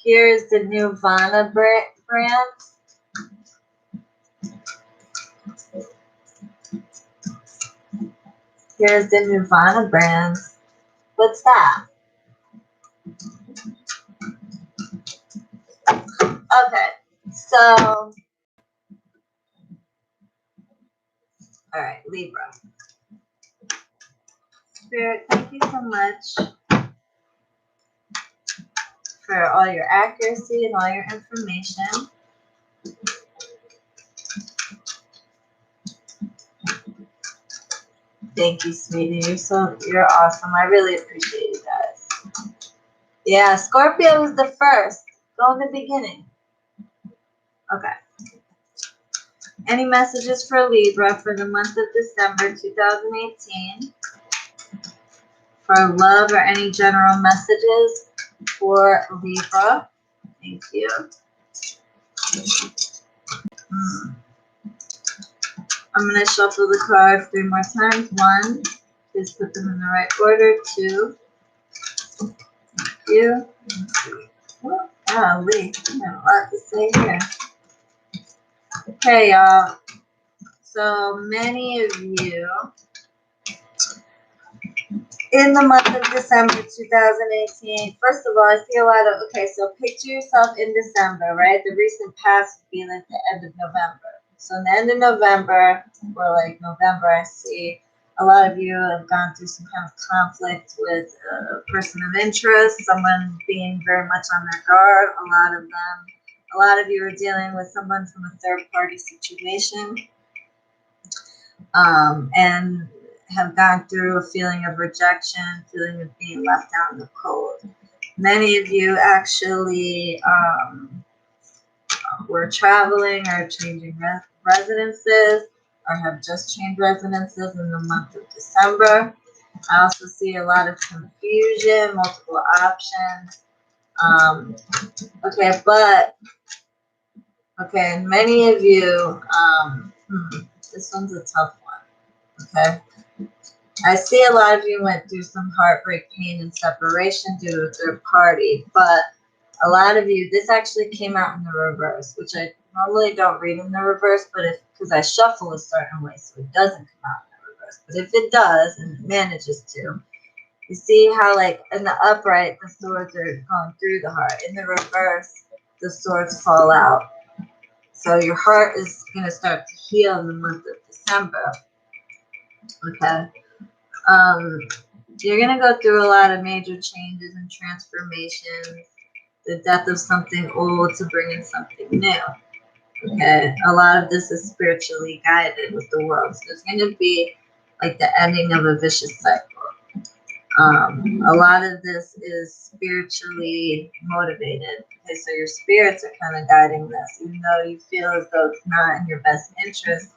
Speaker 1: Here's the Nirvana brand. Here's the Nirvana brand. What's that? Okay, so, all right, Libra. Spirit, thank you so much for all your accuracy and all your information. Thank you, sweetie. You're awesome. I really appreciate you guys. Yeah, Scorpio was the first. Go in the beginning. Okay. Any messages for Libra for the month of December 2018? For love or any general messages for Libra? Thank you. I'm going to shuffle the cards 3 more times. 1, just put them in the right order. 2, thank you. 3. Oh, golly, I have a lot to say here. Okay, y'all. So many of you in the month of December 2018, first of all, I see a lot of, okay, so picture yourself in December, right? The recent past would be like the end of November. So in the end of November, or like November, I see a lot of you have gone through some kind of conflict with a person of interest, someone being very much on their guard. A lot of you are dealing with someone from a third party situation, and have gone through a feeling of rejection, feeling of being left out in the cold. Many of you actually were traveling or changing residences, or have just changed residences in the month of December. I also see a lot of confusion, multiple options. Okay, and many of you, this one's a tough one, okay? I see a lot of you went through some heartbreak, pain, and separation due to a third party, but a lot of you, this actually came out in the reverse, which I normally don't read in the reverse, but because I shuffle a certain way, so it doesn't come out in the reverse. But if it does, and it manages to, you see how, like, in the upright, the swords are going through the heart. In the reverse, the swords fall out. So your heart is going to start to heal in the month of December. Okay. You're going to go through a lot of major changes and transformations. the death of something old to bring in something new. Okay, a lot of this is spiritually guided with the world. So it's going to be like the ending of a vicious cycle. A lot of this is spiritually motivated. Okay, so your spirits are kind of guiding this, even though you feel as though it's not in your best interest.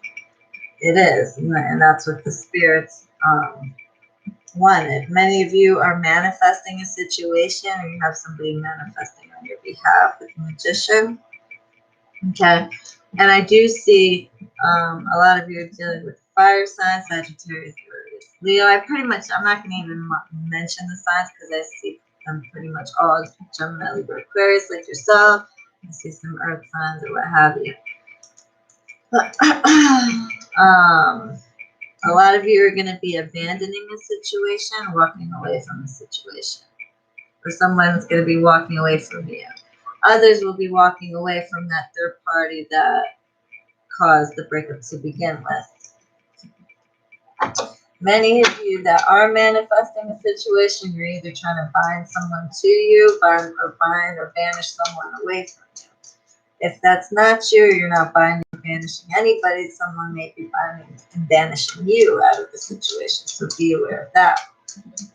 Speaker 1: It is, and that's what the spirits wanted. Many of you are manifesting a situation, or you have somebody manifesting on your behalf with the Magician. Okay, and I do see a lot of you are dealing with fire signs, Sagittarius, Leo. I'm not going to even mention the signs because I see them pretty much all Gemini, Libra, Aquarius, like yourself. I see some earth signs or what have you. A lot of you are going to be abandoning a situation, walking away from a situation. Or someone's going to be walking away from you. Others will be walking away from that third party that caused the breakup to begin with. Many of you that are manifesting a situation, you're either trying to bind someone to you, bind or banish someone away from you. If that's not you, you're not binding or banishing anybody, someone may be binding and banishing you out of the situation. So be aware of that.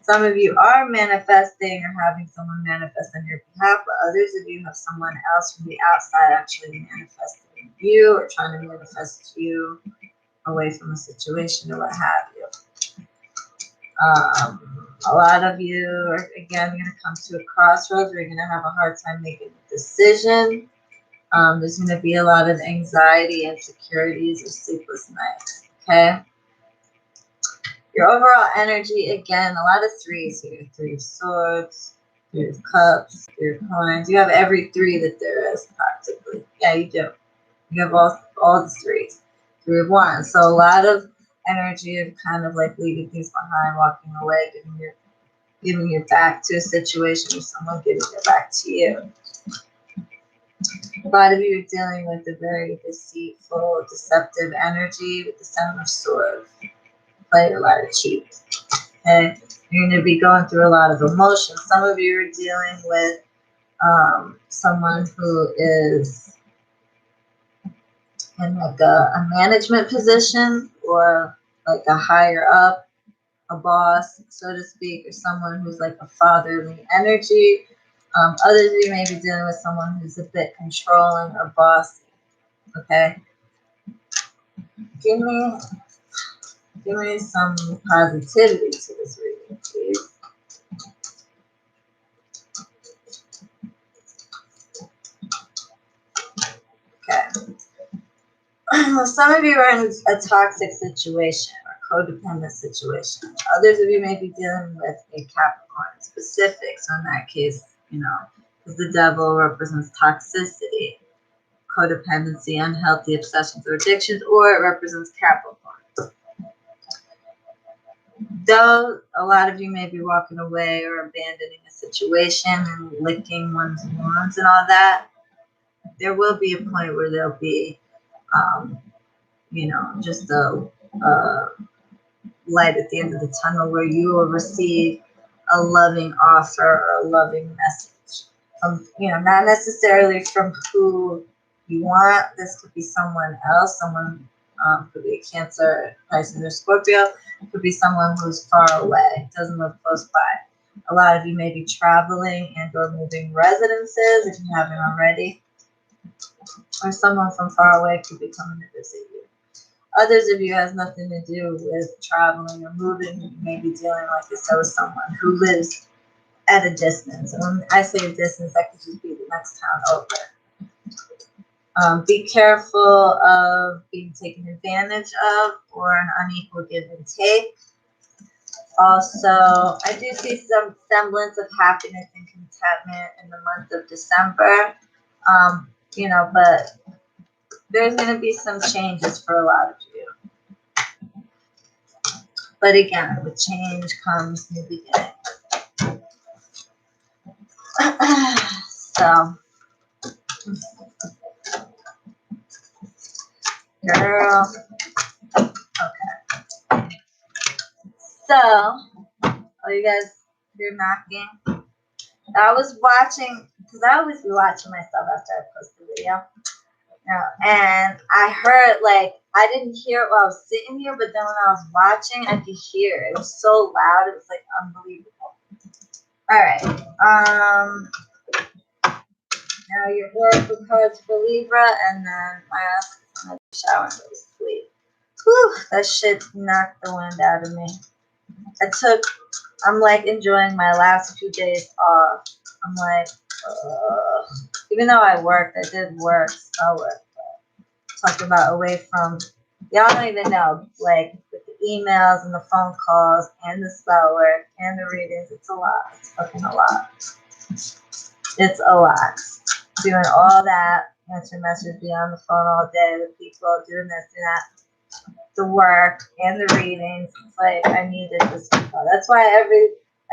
Speaker 1: Some of you are manifesting or having someone manifest on your behalf, but others of you have someone else from the outside actually manifesting you or trying to manifest you away from a situation or what have you. A lot of you are, again, going to come to a crossroads where you're going to have a hard time making a decision. There's going to be a lot of anxiety, insecurities, or sleepless nights, okay? Your overall energy, again, a lot of threes here. Three of Swords, Three of Cups, Three of Coins. You have every three that there is, practically. Yeah, you do. You have all the threes. Three of Wands. So a lot of energy of kind of like leaving things behind, walking away, giving your back to a situation or someone giving their back to you. A lot of you are dealing with a very deceitful, deceptive energy with the Seven of Swords. Play a lot of cheap. Okay? You're going to be going through a lot of emotions. Some of you are dealing with someone who is in like a management position or like a higher up, a boss, so to speak, or someone who's like a fatherly energy. Others of you may be dealing with someone who's a bit controlling or bossy. Okay? Give me some positivity to this reading, please. Okay. Some of you are in a toxic situation or codependent situation. Others of you may be dealing with a Capricorn specific. So in that case, because the devil represents toxicity, codependency, unhealthy obsessions or addictions, or it represents Capricorn. Though a lot of you may be walking away or abandoning a situation and licking one's wounds and all that, there will be a point where there'll be, just a light at the end of the tunnel where you will receive a loving offer or a loving message. Not necessarily from who you want. This could be someone else. Someone could be a Cancer, Pisces, or Scorpio. It could be someone who's far away, doesn't live close by. A lot of you may be traveling and or moving residences if you haven't already. Or someone from far away could be coming to visit you. Others of you has nothing to do with traveling or moving. You may be dealing, like I said, with someone who lives at a distance. And when I say a distance, that could just be the next town over. Be careful of being taken advantage of or an unequal give and take. Also, I do see some semblance of happiness and contentment in the month of December. But there's going to be some changes for a lot of you. But again, with change comes new beginning. So, girl. Okay. So, you guys hear knocking? I was watching because I always be watching myself after I post the video. And I heard, like, I didn't hear it while I was sitting here, but then when I was watching, I could hear it. It was so loud. It was, like, unbelievable. All right. Now your oracle cards for Libra, and then my ass is going to shower and go to sleep. Whew, that shit knocked the wind out of me. I'm, like, enjoying my last few days off. I'm like, even though I worked, I did work, spell work. Talking about away from, y'all don't even know, like with the emails and the phone calls and the spell work and the readings, it's a lot. It's fucking a lot. It's a lot. Doing all that, answering messages, being on the phone all day with people, doing this and that, the work and the readings. It's like I needed this. That's why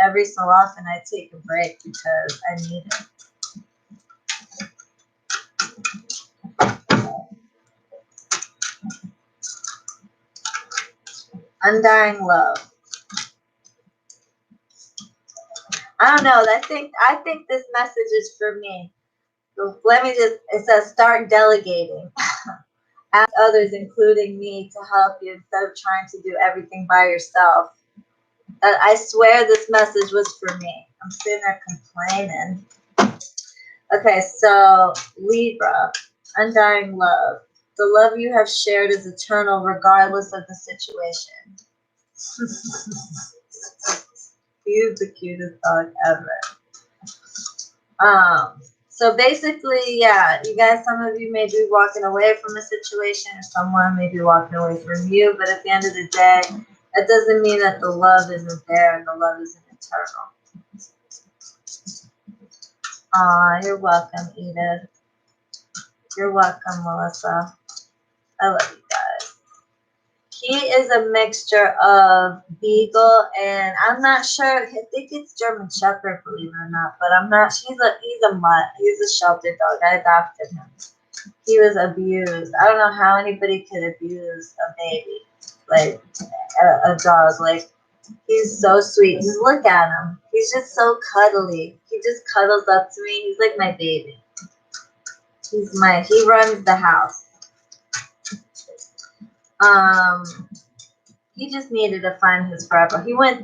Speaker 1: every so often I take a break, because I need it. Undying love. I don't know. I think this message is for me. So it says start delegating. Ask others, including me, to help you instead of trying to do everything by yourself. I swear this message was for me. I'm sitting there complaining. Okay, so Libra, undying love. The love you have shared is eternal regardless of the situation. He's the cutest dog ever. So basically, yeah, you guys, some of you may be walking away from a situation, or someone may be walking away from you, but at the end of the day, that doesn't mean that the love isn't there and the love isn't eternal. You're welcome, Edith. You're welcome, Melissa. I love you guys. He is a mixture of Beagle and I'm not sure. I think it's German Shepherd, believe it or not. But I'm not. He's a mutt. He's a shelter dog. I adopted him. He was abused. I don't know how anybody could abuse a baby, like a dog. Like, he's so sweet. Just look at him. He's just so cuddly. He just cuddles up to me. Is like my baby. He runs the house. He just needed to find his forever. He was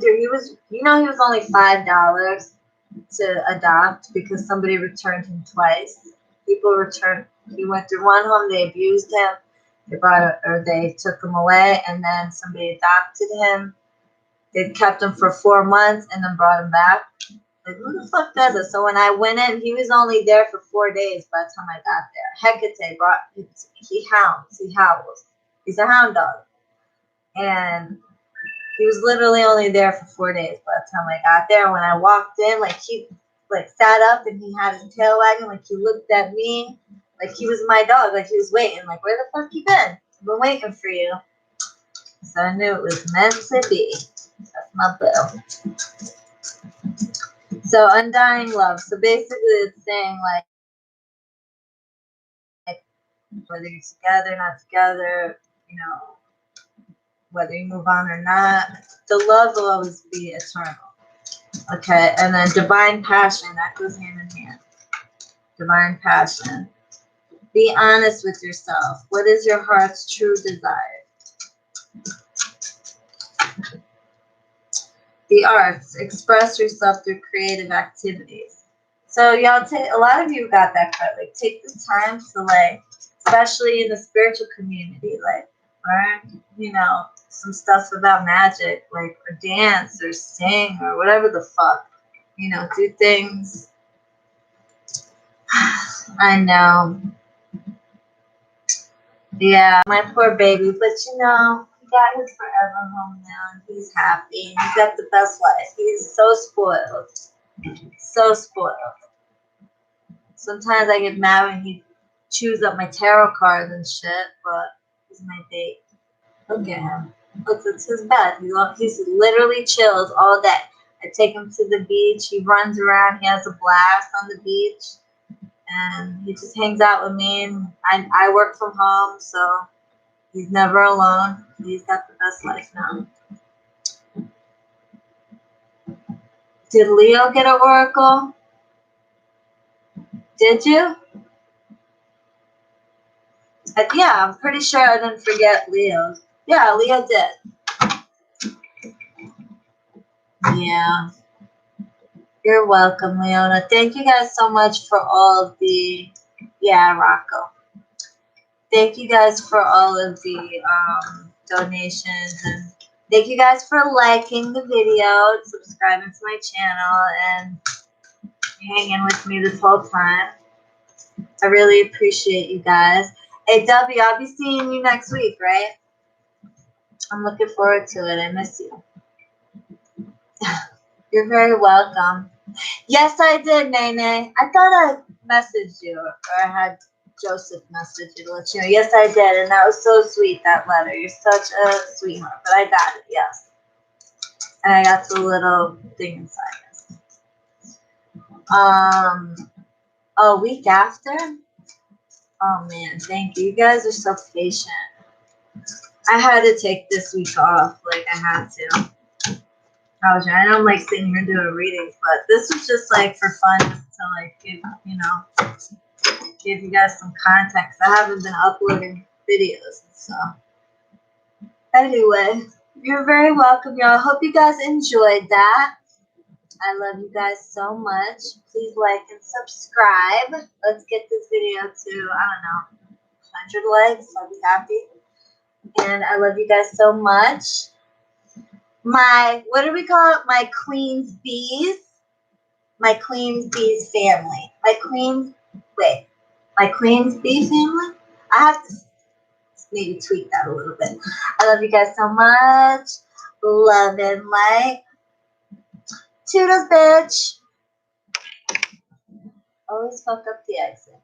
Speaker 1: only $5 to adopt because somebody returned him twice. He went through one home, they abused him, they took him away, and then somebody adopted him. They kept him for 4 months and then brought him back. Like, who the fuck does it? So when I went in, he was only there for 4 days by the time I got there. Hecate he howls. He's a hound dog. And he was literally only there for 4 days by the time I got there. When I walked in, like, he sat up and he had his tail wagging, like he looked at me, like he was my dog, like he was waiting, like, where the fuck you been? I've been waiting for you. So I knew it was meant to be. That's my boo. So undying love. So basically it's saying like whether you're together, not together, whether you move on or not, the love will always be eternal. Okay, and then divine passion, that goes hand in hand. Divine passion. Be honest with yourself. What is your heart's true desire? The arts. Express yourself through creative activities. So y'all, a lot of you got that card. Like, take the time to, especially in the spiritual community, learn, some stuff about magic, or dance or sing or whatever the fuck. Do things. I know. Yeah, my poor baby, but he got his forever home now, and he's happy. He's got the best life. He's so spoiled. So spoiled. Sometimes I get mad when he chews up my tarot cards and shit, but he's my baby. Look at him. Look, it's his bed. He's literally chills all day. I take him to the beach. He runs around. He has a blast on the beach. And he just hangs out with me. And I work from home, so he's never alone. He's got the best life now. Did Leo get an oracle? Did you? Yeah, I'm pretty sure I didn't forget Leo. Yeah, Leo did. Yeah. You're welcome, Leona. Thank you guys so much for all of the, yeah, Rocco. Thank you guys for all of the donations, and thank you guys for liking the video, subscribing to my channel, and hanging with me this whole time. I really appreciate you guys. Hey, W, I'll be seeing you next week, right? I'm looking forward to it. I miss you. You're very welcome. Yes, I did, Nene. I thought I messaged you, or I had Joseph message you to let you know. Yes, I did, and that was so sweet, that letter. You're such a sweetheart, but I got it, yes. And I got the little thing inside. A week after? Oh, man, thank you. You guys are so patient. I had to take this week off, like I had to. I don't like sitting here doing readings, but this was just like for fun, just to like give, you know, give you guys some context. I haven't been uploading videos, so anyway, you're very welcome, y'all. I hope you guys enjoyed that. I love you guys so much. Please like and subscribe. Let's get this video to, I don't know, 100 likes. I'll be happy. And I love you guys so much. My, what do we call it? My Queen's Bees. My Queen's Bees family. My Queen's Bee family? I have to maybe tweak that a little bit. I love you guys so much. Love and light. Toodles, bitch. Always fuck up the exit.